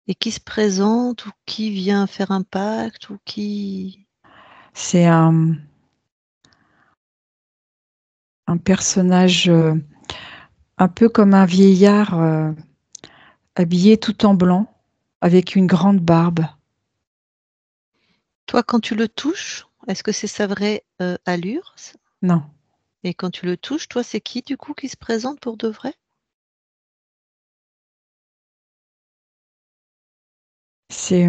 Et qui se présente ou qui vient faire un pacte ou qui... C'est un personnage un peu comme un vieillard habillé tout en blanc, avec une grande barbe. Toi, quand tu le touches, est-ce que c'est sa vraie allure? Non. Et quand tu le touches, toi, c'est qui du coup qui se présente pour de vrai? C'est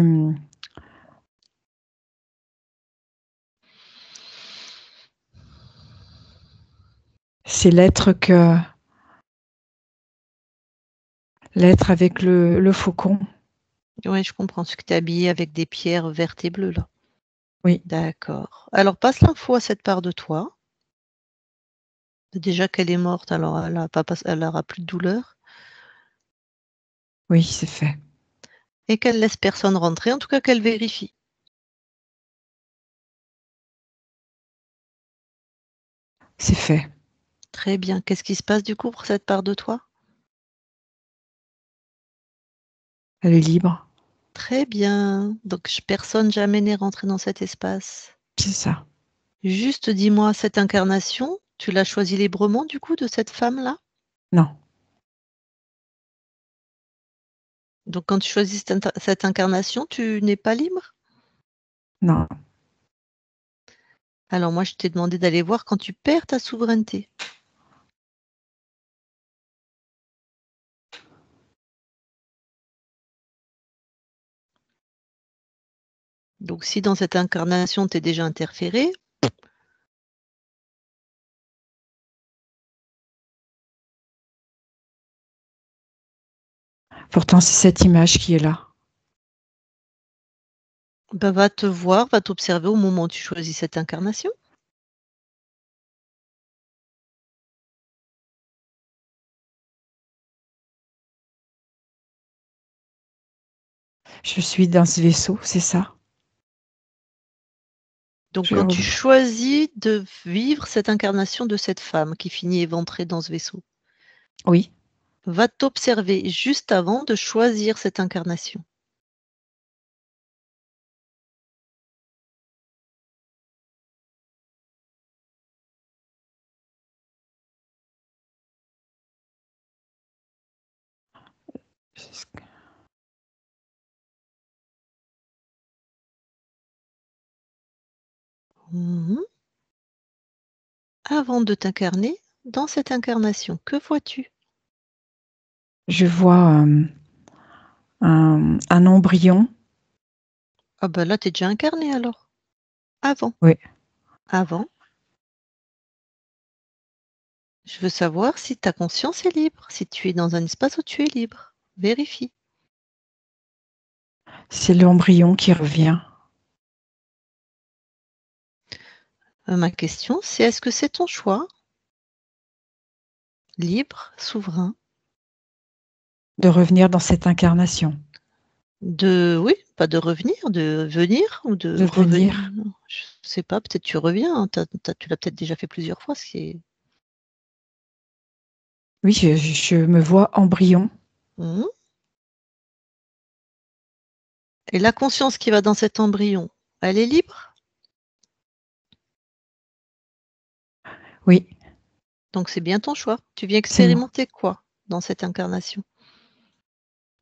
l'être avec le faucon. Ouais, je comprends. Ce que tu es habillé avec des pierres vertes et bleues là. Oui, D'accord. Alors passe l'info à cette part de toi. Déjà qu'elle est morte, alors elle aura plus de douleur. oui, c'est fait. Et qu'elle laisse personne rentrer, en tout cas qu'elle vérifie. C'est fait. Très bien. Qu'est-ce qui se passe du coup pour cette part de toi? Elle est libre. Très bien. Donc personne jamais n'est rentré dans cet espace. C'est ça. Juste dis-moi, cette incarnation, tu l'as choisie librement du coup de cette femme-là? Non, Donc quand tu choisis cette incarnation, tu n'es pas libre? non. Alors moi, je t'ai demandé d'aller voir quand tu perds ta souveraineté. Donc si dans cette incarnation, tu es déjà interféré, Pourtant, c'est cette image qui est là. bah, va te voir, va t'observer au moment où tu choisis cette incarnation. Je suis dans ce vaisseau, c'est ça. Donc Je- quand tu choisis de vivre cette incarnation de cette femme qui finit éventrée dans ce vaisseau, Oui, va t'observer juste avant de choisir cette incarnation. Mhm. Avant de t'incarner, dans cette incarnation, que vois-tu? je vois un embryon. Ah bah là, tu es déjà incarné alors. Avant. Oui, Avant. Je veux savoir si ta conscience est libre, si tu es dans un espace où tu es libre. Vérifie. c'est l'embryon qui revient. Ma question, c'est est-ce que c'est ton choix, libre, souverain, De revenir dans cette incarnation. de, oui, pas de revenir, de venir ou de De revenir? venir. Je sais pas, peut-être tu reviens, hein, tu l'as peut-être déjà fait plusieurs fois. Oui, je me vois embryon. Mhm. Et la conscience qui va dans cet embryon, elle est libre? Oui, Donc c'est bien ton choix. Tu viens c'est moi. expérimenter quoi dans cette incarnation?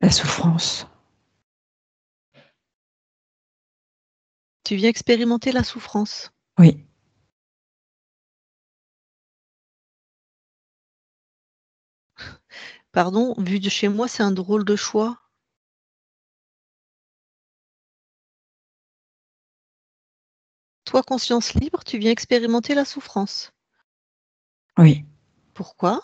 La souffrance. Tu viens expérimenter la souffrance. Oui. Pardon, vu de chez moi, c'est un drôle de choix. Toi, conscience libre, tu viens expérimenter la souffrance. Oui. Pourquoi?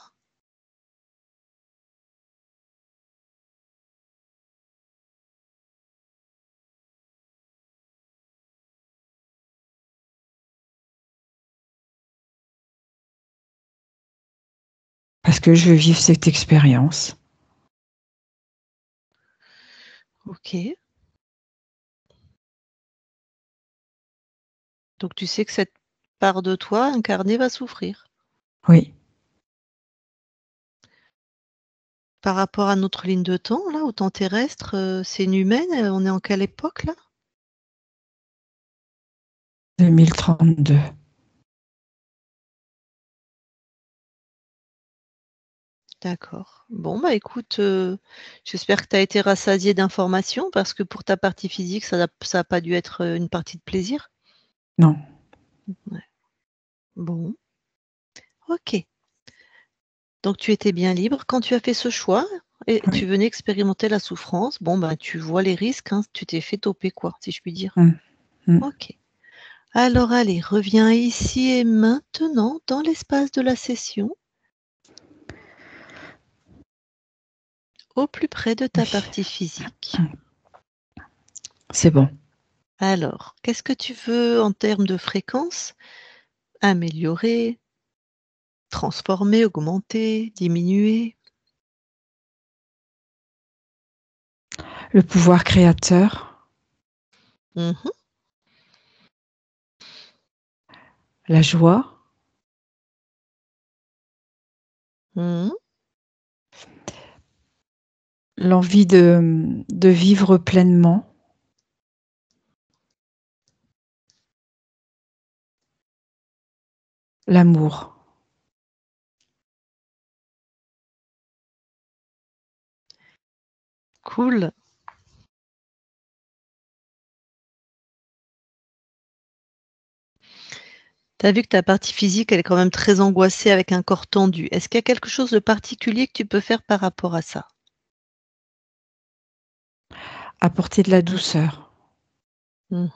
Parce que je veux vivre cette expérience. Ok. Donc tu sais que cette part de toi incarnée va souffrir. Oui. Par rapport à notre ligne de temps, là, au temps terrestre, c'est une humaine, on est en quelle époque là? 2032. D'accord. Bon, bah écoute, j'espère que tu as été rassasié d'informations parce que pour ta partie physique, ça a pas dû être, une partie de plaisir? Non. Ouais. Bon, OK. Donc tu étais bien libre quand tu as fait ce choix et tu Oui. venais expérimenter la souffrance. Bon, ben, tu vois les risques, hein, tu t'es fait toper quoi, si je puis dire. Mmh. Mmh. OK. Alors allez, reviens ici et maintenant dans l'espace de la session, au plus près de ta Oui. partie physique. C'est bon. Alors, qu'est-ce que tu veux en termes de fréquence? Améliorer, transformer, augmenter, diminuer? Le pouvoir créateur, Mmh. la joie, Mmh. l'envie de vivre pleinement, l'amour. Cool. Tu as vu que ta partie physique, elle est quand même très angoissée avec un corps tendu. Est-ce qu'il y a quelque chose de particulier que tu peux faire par rapport à ça? Apporter de la douceur. Mmh.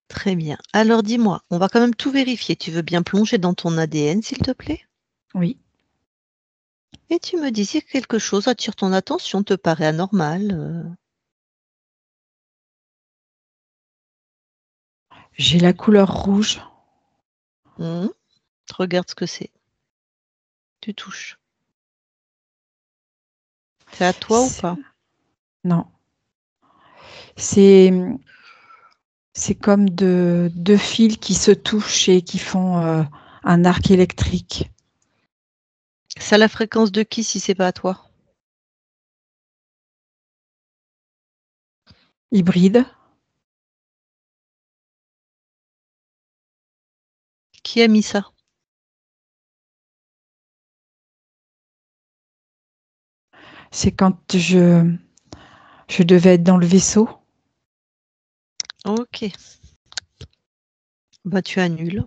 Très bien. Alors dis-moi, on va quand même tout vérifier. Tu veux bien plonger dans ton ADN, s'il te plaît? Oui. Et tu me dis si quelque chose attire ton attention, te paraît anormal, J'ai la couleur rouge. Mmh. Regarde ce que c'est. Tu touches. C'est à toi ou C'est pas? non. C'est, c'est comme deux fils qui se touchent et qui font, un arc électrique. C'est à la fréquence de qui si c'est pas à toi? Hybride. Qui a mis ça? C'est quand je devais être dans le vaisseau. OK. Bah, tu annules.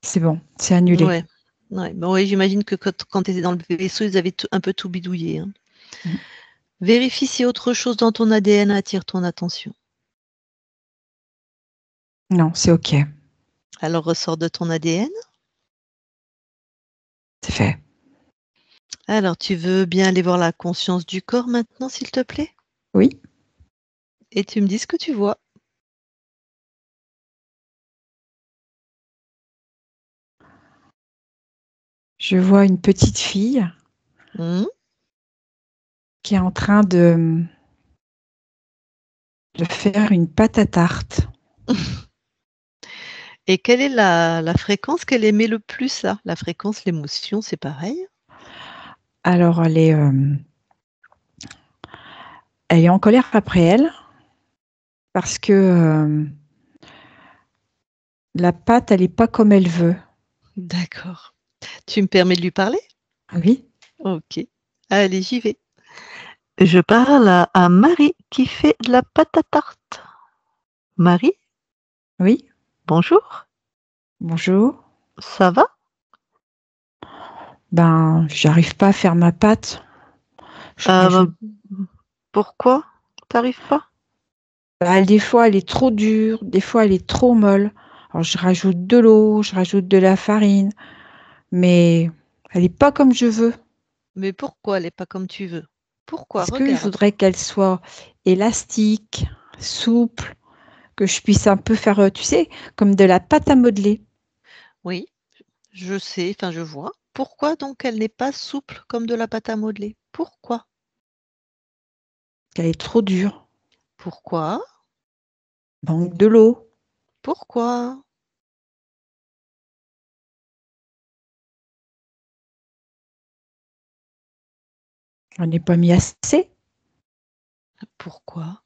C'est bon, c'est annulé. Ouais. Ouais, bah, ouais, j'imagine que quand tu étais dans le vaisseau, ils avaient un peu tout bidouillé, hein. Mmh. Vérifie si autre chose dans ton ADN attire ton attention. Non, c'est OK. Alors ressors de ton ADN. C'est fait. Alors tu veux bien aller voir la conscience du corps maintenant, s'il te plaît? Oui. Et tu me dis ce que tu vois. Je vois une petite fille Mmh. qui est en train de faire une pâte à tarte. Et quelle est la fréquence qu'elle émet le plus là? La fréquence, l'émotion, c'est pareil? Alors elle est en colère après elle parce que, La pâte, elle n'est pas comme elle veut. D'accord. Tu me permets de lui parler? Ah oui? Ok. Allez, j'y vais. Je parle à Marie qui fait de la pâte à tarte. Marie, Oui? bonjour. Bonjour. Ça va? Ben, j'arrive pas à faire ma pâte. Je rajoute. Pourquoi? T'arrives pas? Ben, des fois, elle est trop dure, des fois, elle est trop molle. Alors, je rajoute de l'eau, je rajoute de la farine, mais elle n'est pas comme je veux. Mais pourquoi elle est pas comme tu veux? Pourquoi? Parce que je Regarde. voudrais qu'elle soit élastique, souple, que je puisse un peu faire, tu sais, comme de la pâte à modeler. Oui, je sais, enfin je vois. Pourquoi donc elle n'est pas souple comme de la pâte à modeler? Pourquoi? Elle est trop dure. Pourquoi? Manque de l'eau. Pourquoi? J'en ai pas mis assez. Pourquoi?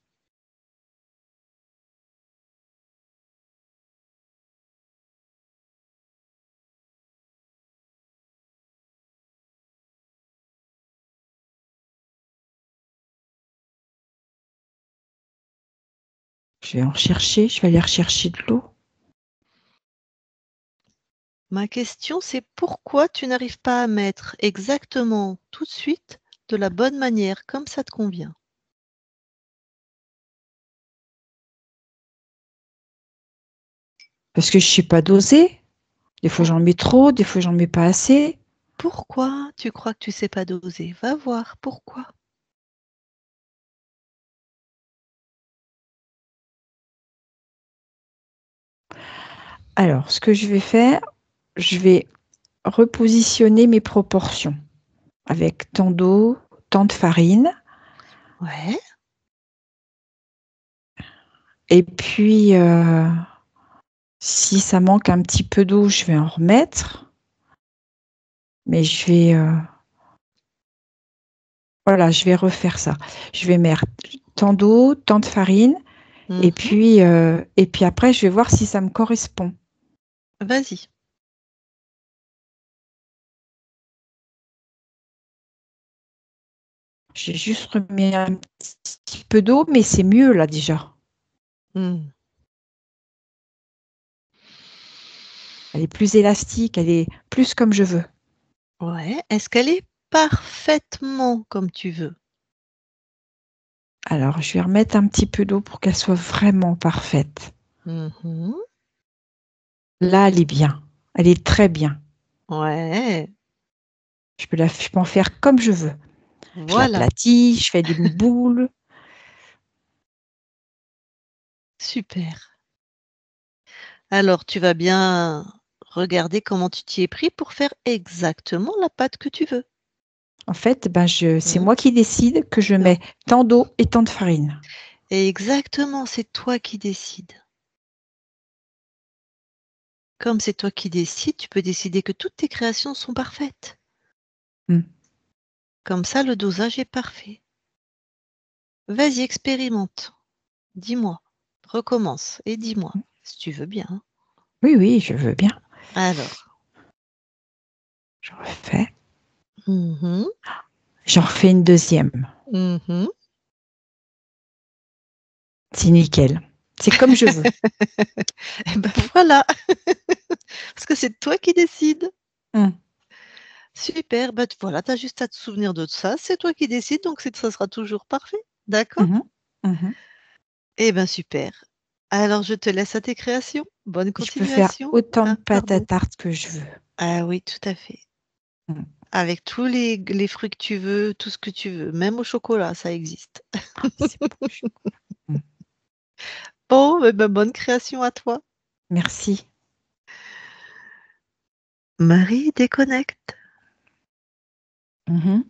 Je vais en chercher, je vais aller rechercher de l'eau. Ma question, c'est pourquoi tu n'arrives pas à mettre exactement tout de suite de la bonne manière, comme ça te convient? Parce que je ne sais pas doser. Des fois, Pour- j'en mets trop, des fois, j'en mets pas assez. Pourquoi tu crois que tu sais pas doser? Va voir pourquoi. Alors, ce que je vais faire, je vais repositionner mes proportions avec tant d'eau, tant de farine. Ouais. Et puis, si ça manque un petit peu d'eau, je vais en remettre. Mais je vais, voilà, je vais refaire ça. Je vais mettre tant d'eau, tant de farine. Mhm. Et puis après, je vais voir si ça me correspond. Vas-y. J'ai juste remis un petit peu d'eau, mais c'est mieux là déjà. Hmm. Elle est plus élastique, elle est plus comme je veux. Ouais. Est-ce qu'elle est parfaitement comme tu veux? Alors, je vais remettre un petit peu d'eau pour qu'elle soit vraiment parfaite. Mhm. Là, elle est bien. Elle est très bien. Ouais. Je peux en faire comme je veux. Je Voilà. l'aplatis, je fais des boules. Super. Alors, tu vas bien regarder comment tu t'y es pris pour faire exactement la pâte que tu veux. En fait, ben c'est Hmm. moi qui décide que je Non. mets tant d'eau et tant de farine. Et exactement, c'est toi qui décides. Comme c'est toi qui décides, tu peux décider que toutes tes créations sont parfaites. Hmm. Comme ça, le dosage est parfait. Vas-y, expérimente. Dis-moi. Recommence et dis-moi, si tu veux bien. Oui, oui, je veux bien. Alors. Je refais. Mhm, J'en refais une deuxième. mhm. C'est nickel. C'est comme je veux. Et ben voilà. Parce que c'est toi qui décides. Hmm. Super, bah voilà, tu as juste à te souvenir de ça. C'est toi qui décides, donc ça sera toujours parfait. D'accord? Mhm. Mhm. Eh ben super. Alors je te laisse à tes créations. Bonne Je peux faire continuation. autant de Ah, pâte à pardon. tarte que je veux. Ah oui, tout à fait. Hmm. Avec tous les fruits que tu veux, tout ce que tu veux, même au chocolat, ça existe. C'est bon. Hmm. Bon, eh ben, bonne création à toi. Merci. Marie déconnecte. Mhm.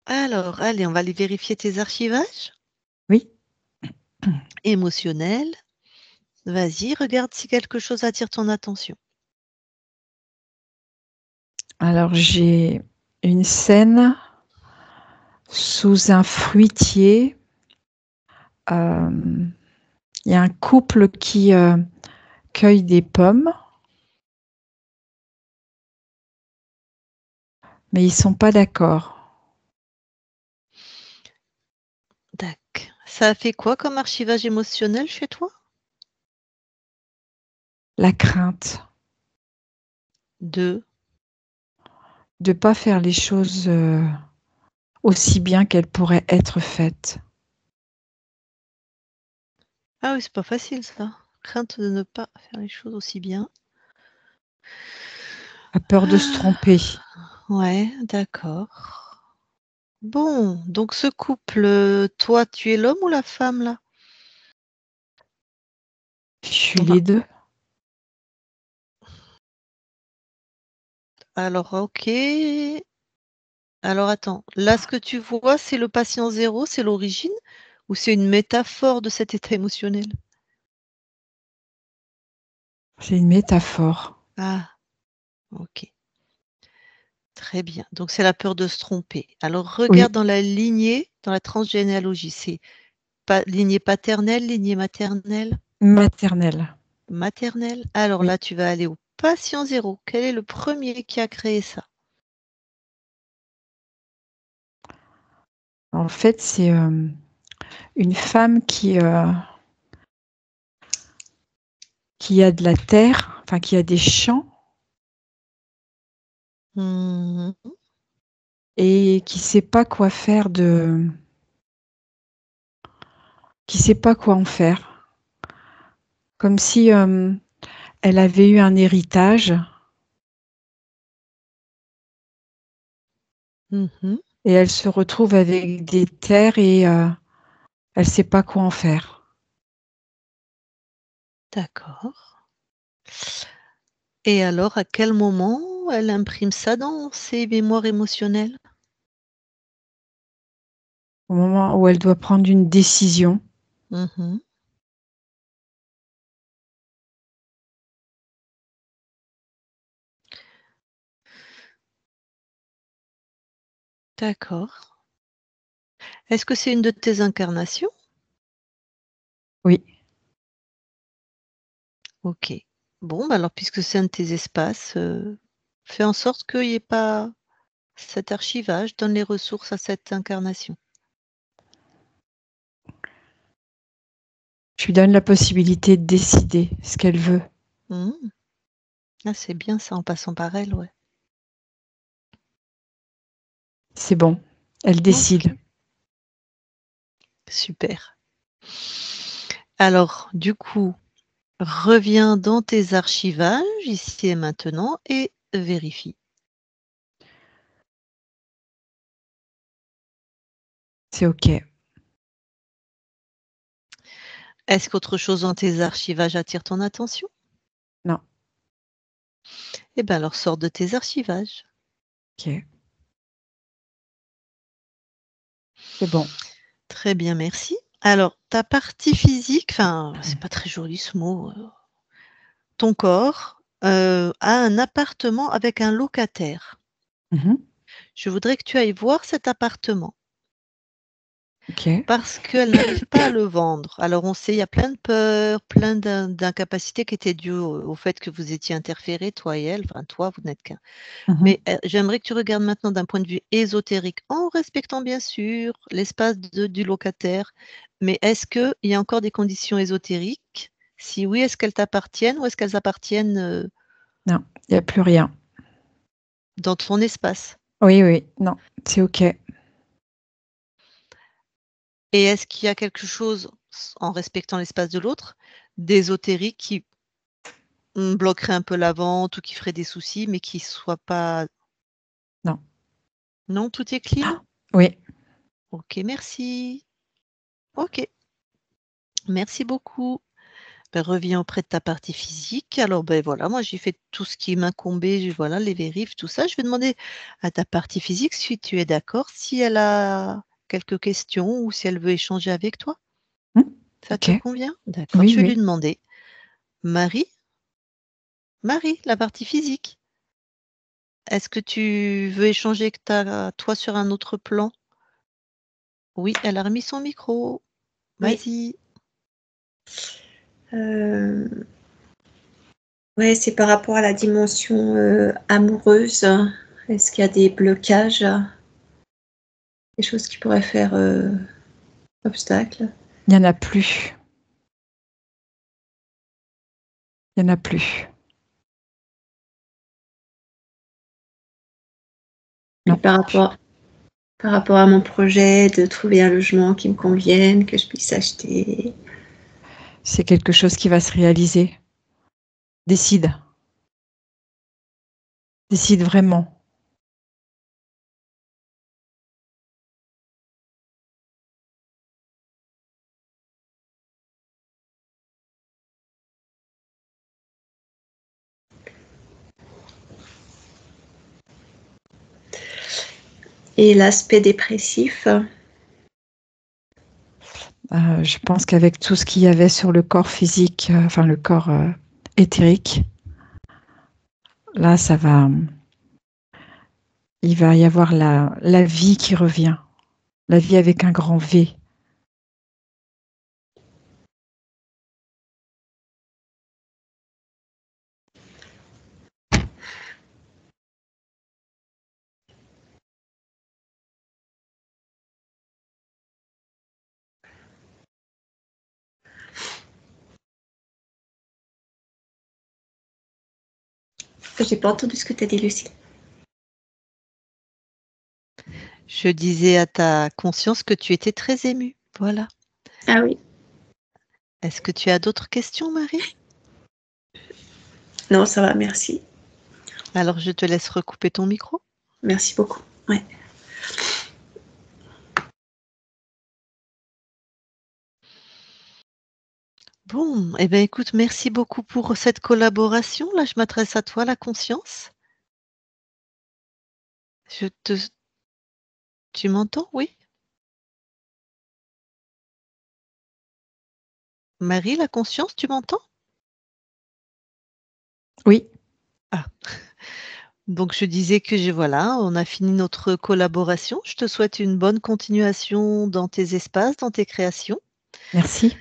Alors, allez, on va aller vérifier tes archivages Oui. émotionnels. Vas-y, regarde si quelque chose attire ton attention. Alors, j'ai une scène sous un fruitier. Il y a un couple qui cueille des pommes, mais ils sont pas d'accord. Tac. Ça a fait quoi comme archivage émotionnel chez toi? La crainte De. de pas faire les choses aussi bien qu'elles pourraient être faites. Ah oui, c'est pas facile ça. Crainte de ne pas faire les choses aussi bien. La peur de se tromper. Ouais, d'accord. Bon, donc ce couple, toi, tu es l'homme ou la femme là? Je suis Enfin, les deux. alors OK. Alors attends, là ce que tu vois, c'est le patient zéro, c'est l'origine ou c'est une métaphore de cet état émotionnel? C'est une métaphore. Ah, OK. Très bien. Donc c'est la peur de se tromper. Alors Oui, regarde dans la lignée, dans la transgénéalogie, c'est lignée paternelle, lignée maternelle, maternelle. maternelle? Alors Oui. là, tu vas aller au patient zéro. Quel est le premier qui a créé ça? En fait, c'est une femme qui a de la terre, enfin qui a des champs Mmh. et qui sait pas quoi faire qui sait pas quoi en faire. Comme si elle avait eu un héritage Mmh. et elle se retrouve avec des terres et elle sait pas quoi en faire. D'accord. Et alors, à quel moment elle imprime ça dans ses mémoires émotionnelles? Au moment où elle doit prendre une décision, Mmh. D'accord. Est-ce que c'est une de tes incarnations? oui, OK. Bon, bah, alors puisque c'est un de tes espaces, fais en sorte qu'il y ait pas cet archivage, donne les ressources à cette incarnation. je lui donne la possibilité de décider ce qu'elle veut. Mmh. Ah, c'est bien ça en passant par elle, ouais. C'est bon, elle OK, décide. super. Alors du coup, reviens dans tes archivages ici et maintenant et vérifie. C'est OK. Est-ce qu'autre chose dans tes archivages attire ton attention? Non, Eh bien alors sors de tes archivages. OK, c'est bon. Très bien, merci. Alors ta partie physique, enfin, c'est pas très joli ce mot, ton corps, a un appartement avec un locataire. Mmh. Je voudrais que tu ailles voir cet appartement OK. parce qu'elle n'arrive pas à le vendre. Alors on sait, il y a plein de peurs, plein d'incapacités qui étaient dues au fait que vous étiez interférés, toi et elle, enfin toi, vous n'êtes qu'un. Mmh. Mais, j'aimerais que tu regardes maintenant d'un point de vue ésotérique, en respectant bien sûr l'espace du locataire. Mais est-ce qu'il y a encore des conditions ésotériques? Si oui, est-ce qu'elles t'appartiennent ou est-ce qu'elles appartiennent, Non, il y a plus rien. dans ton espace? Oui, oui, non, c'est OK. Et est-ce qu'il y a quelque chose, en respectant l'espace de l'autre, d'ésotérique qui, bloquerait un peu la vente ou qui ferait des soucis, mais qui soit pas Non. non, tout est clean? Oui, OK, merci. OK, merci beaucoup. Reviens auprès de ta partie physique. Alors, voilà, moi j'ai fait tout ce qui m'incombait, voilà, les vérifs, tout ça. Je vais demander à ta partie physique, si tu es d'accord, si elle a quelques questions ou si elle veut échanger avec toi. mmh, Ça te OK. convient? D'accord, Oui, je vais lui oui. demander. Marie? Marie, la partie physique, est-ce que tu veux échanger avec toi sur un autre plan? Oui, elle a remis son micro. Oui. Vas-y. Euh, Ouais, c'est par rapport à la dimension amoureuse. Est-ce qu'il y a des blocages, des choses qui pourraient faire obstacle? Il n'y en a plus. Il n'y en a plus. Non. Par rapport à mon projet de trouver un logement qui me convienne, que je puisse acheter. C'est quelque chose qui va se réaliser. Décide. Décide vraiment. Et l'aspect dépressif? Je pense qu'avec tout ce qu'il y avait sur le corps physique, enfin le corps éthérique, là, il va y avoir la vie qui revient. La vie avec un grand V. J'ai pas entendu ce que tu as dit, Lucie. Je disais à ta conscience que tu étais très émue. Voilà. Ah oui. Est-ce que tu as d'autres questions, Marie? Non, ça va, merci. Alors, je te laisse recouper ton micro. Merci beaucoup. Ouais. Bon, eh bien, écoute, merci beaucoup pour cette collaboration. Là, je m'adresse à toi, la conscience. Tu m'entends? Oui? Marie, la conscience, tu m'entends? Oui. Ah. Donc, je disais que voilà, on a fini notre collaboration. Je te souhaite une bonne continuation dans tes espaces, dans tes créations. Merci.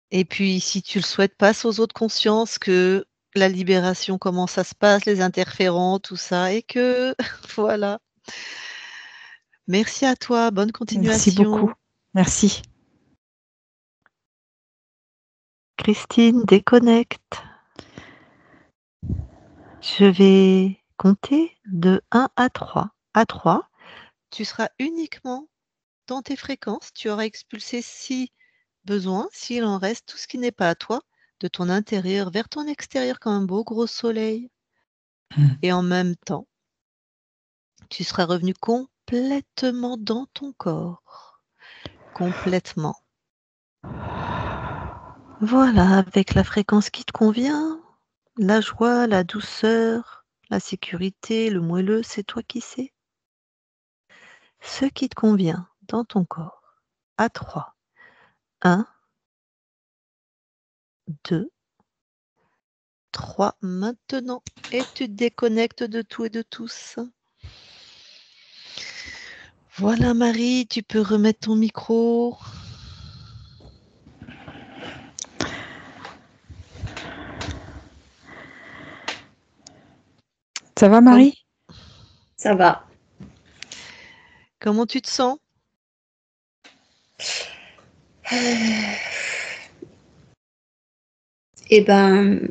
Et puis, si tu le souhaites, passe aux autres consciences que la libération, comment ça se passe, les interférents, tout ça, et que voilà. Merci à toi, bonne Merci beaucoup. continuation. Merci. Christine, déconnecte. Je vais compter de 1 à 3. À 3, tu seras uniquement dans tes fréquences. Tu auras expulsé si besoin, s'il en reste, tout ce qui n'est pas à toi, de ton intérieur vers ton extérieur comme un beau gros soleil. Et en même temps, tu seras revenu complètement dans ton corps. Complètement. Voilà, avec la fréquence qui te convient, la joie, la douceur, la sécurité, le moelleux, c'est toi qui sais. Ce qui te convient dans ton corps. À 3. 1, 2, 3. Maintenant. Et tu te déconnectes de tout et de tous. Voilà Marie, tu peux remettre ton micro. Ça va, Marie? Ça va. Comment tu te sens? Eh ben,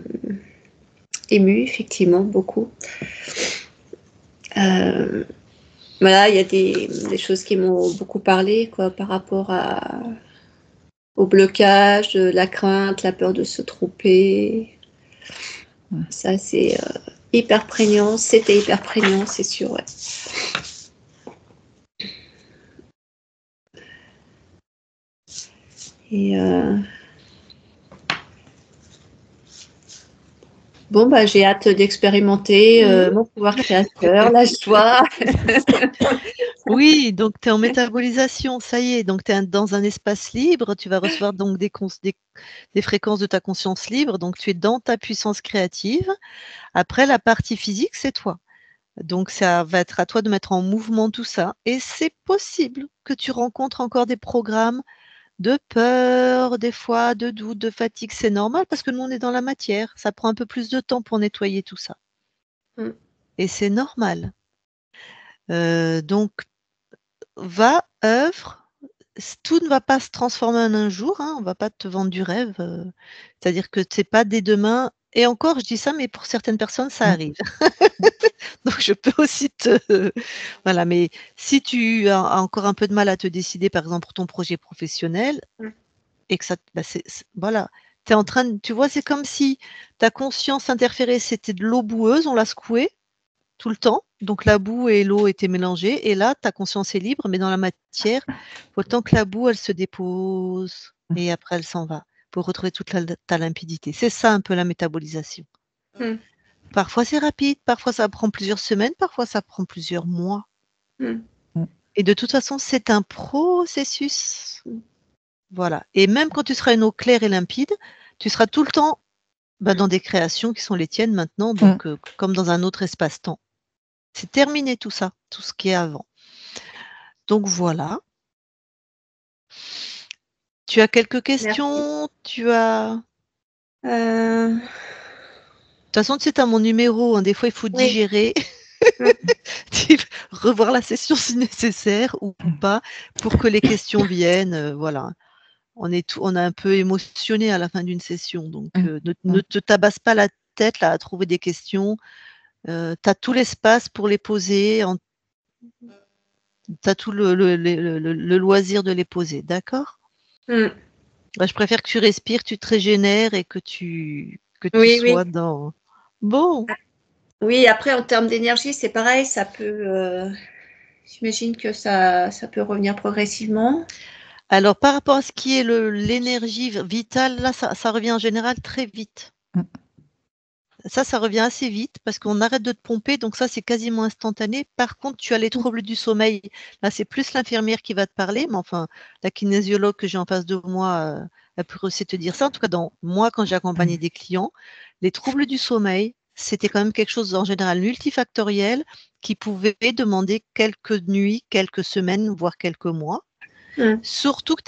émue, effectivement, beaucoup. Voilà, il y a des choses qui m'ont beaucoup parlé, quoi, par rapport au blocage, la crainte, la peur de se tromper. Ça, c'est hyper prégnant. C'était hyper prégnant, c'est sûr, ouais. Et bon, bah, j'ai hâte d'expérimenter mon pouvoir créateur, la joie. Oui, donc tu es en métabolisation, ça y est, donc tu es dans un espace libre, tu vas recevoir donc des fréquences de ta conscience libre, donc tu es dans ta puissance créative. Après, la partie physique, c'est toi. Donc ça va être à toi de mettre en mouvement tout ça et c'est possible que tu rencontres encore des programmes de peur, des fois, de doute, de fatigue. C'est normal parce que nous, on est dans la matière. Ça prend un peu plus de temps pour nettoyer tout ça. Mm. Et c'est normal. Donc, va, œuvre. Tout ne va pas se transformer en un jour, hein, on ne va pas te vendre du rêve. C'est-à-dire que c'est pas dès demain. Et encore, je dis ça, mais pour certaines personnes, ça arrive. Donc, je peux aussi te. Voilà, mais si tu as encore un peu de mal à te décider, par exemple, pour ton projet professionnel, Mm. et que ça. Voilà. Tu es en train de. Tu vois, c'est comme si ta conscience interférait, c'était de l'eau boueuse, on l'a secouée tout le temps. Donc la boue et l'eau étaient mélangées. Et là, ta conscience est libre, mais dans la matière, faut le temps que la boue, elle se dépose. Et après, elle s'en va pour retrouver toute ta limpidité. C'est ça un peu la métabolisation. Mm. Parfois, c'est rapide. Parfois, ça prend plusieurs semaines. Parfois, ça prend plusieurs mois. Mm. Et de toute façon, c'est un processus. Mm. Voilà. Et même quand tu seras une eau claire et limpide, tu seras tout le temps dans des créations qui sont les tiennes maintenant, donc comme dans un autre espace-temps. C'est terminé tout ça, tout ce qui est avant. Donc voilà. Tu as quelques questions? Tu as. Euh, De toute façon, tu as mon numéro, hein, des fois il faut oui. digérer, revoir la session si nécessaire ou pas, pour que les questions viennent. Voilà. On est un peu émotionné à la fin d'une session, donc ne te tabasse pas la tête là à trouver des questions. Tu as tout l'espace pour les poser, tu as tout le loisir de les poser, d'accord? Mm. Je préfère que tu respires, tu te régénères et que tu Oui, sois oui. dans. Bon. Oui, après, en termes d'énergie, c'est pareil, ça peut. J'imagine que ça peut revenir progressivement. Alors, par rapport à ce qui est l'énergie vitale, là, ça revient en général très vite. Ça revient assez vite parce qu'on arrête de te pomper, donc ça, c'est quasiment instantané. Par contre, tu as les troubles du sommeil. Là, c'est plus l'infirmière qui va te parler, mais enfin, la kinésiologue que j'ai en face de moi, elle peut aussi te dire ça. En tout cas, moi, quand j'ai accompagné des clients, les troubles du sommeil, c'était quand même quelque chose en général multifactoriel qui pouvait demander quelques nuits, quelques semaines, voire quelques mois. Mm. Surtout que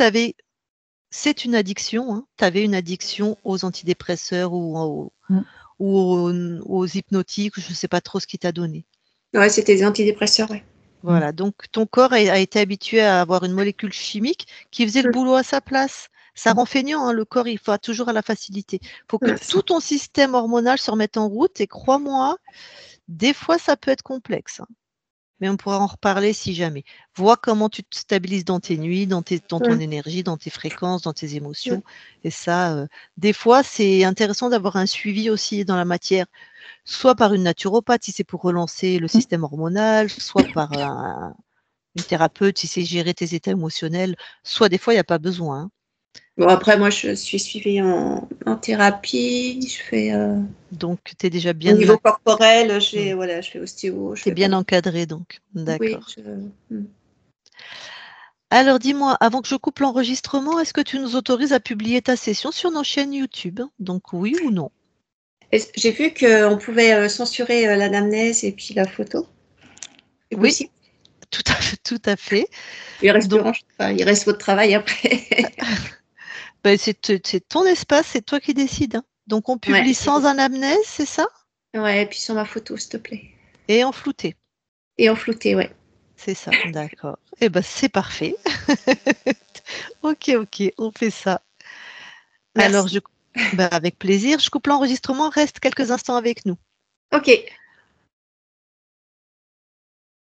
c'est une addiction, hein. Tu avais une addiction aux antidépresseurs ou aux hypnotiques, je ne sais pas trop ce qui t'a donné. Ouais, c'était des antidépresseurs, ouais. Voilà, donc ton corps a été habitué à avoir une molécule chimique qui faisait le boulot à sa place. Ça rend feignant, hein, le corps, il va toujours à la facilité. Il faut que tout ton système hormonal se remette en route et crois-moi, des fois, ça peut être complexe, hein. Mais on pourra en reparler si jamais. Vois comment tu te stabilises dans tes nuits, dans ton énergie, dans tes fréquences, dans tes émotions. Et ça, des fois, c'est intéressant d'avoir un suivi aussi dans la matière, soit par une naturopathe si c'est pour relancer le système hormonal, soit par une thérapeute si c'est gérer tes états émotionnels, soit des fois, il n'y a pas besoin, hein. Bon, après, moi, je suis suivie en thérapie. Je fais. Donc, tu es déjà Au bien, niveau corporel, je fais ostéo. Je t'es fais bien pas encadré, donc. Oui. D'accord. Alors, dis-moi, avant que je coupe l'enregistrement, est-ce que tu nous autorises à publier ta session sur nos chaînes YouTube? Donc, oui ou non? J'ai vu qu'on pouvait censurer l'anamnèse et puis la photo. C'est Oui, possible. tout à fait. Il reste, Donc, il reste votre travail après. c'est ton espace, c'est toi qui décides, hein. Donc, on Ouais, publie sans anamnèse, c'est ça? ouais, et puis sur ma photo, s'il te plaît. Et en flouté. Et en flouté, ouais. C'est ça, d'accord. Eh ben, c'est parfait. Ok, on fait ça. Merci. Alors, avec plaisir, je coupe l'enregistrement, reste quelques instants avec nous. Ok.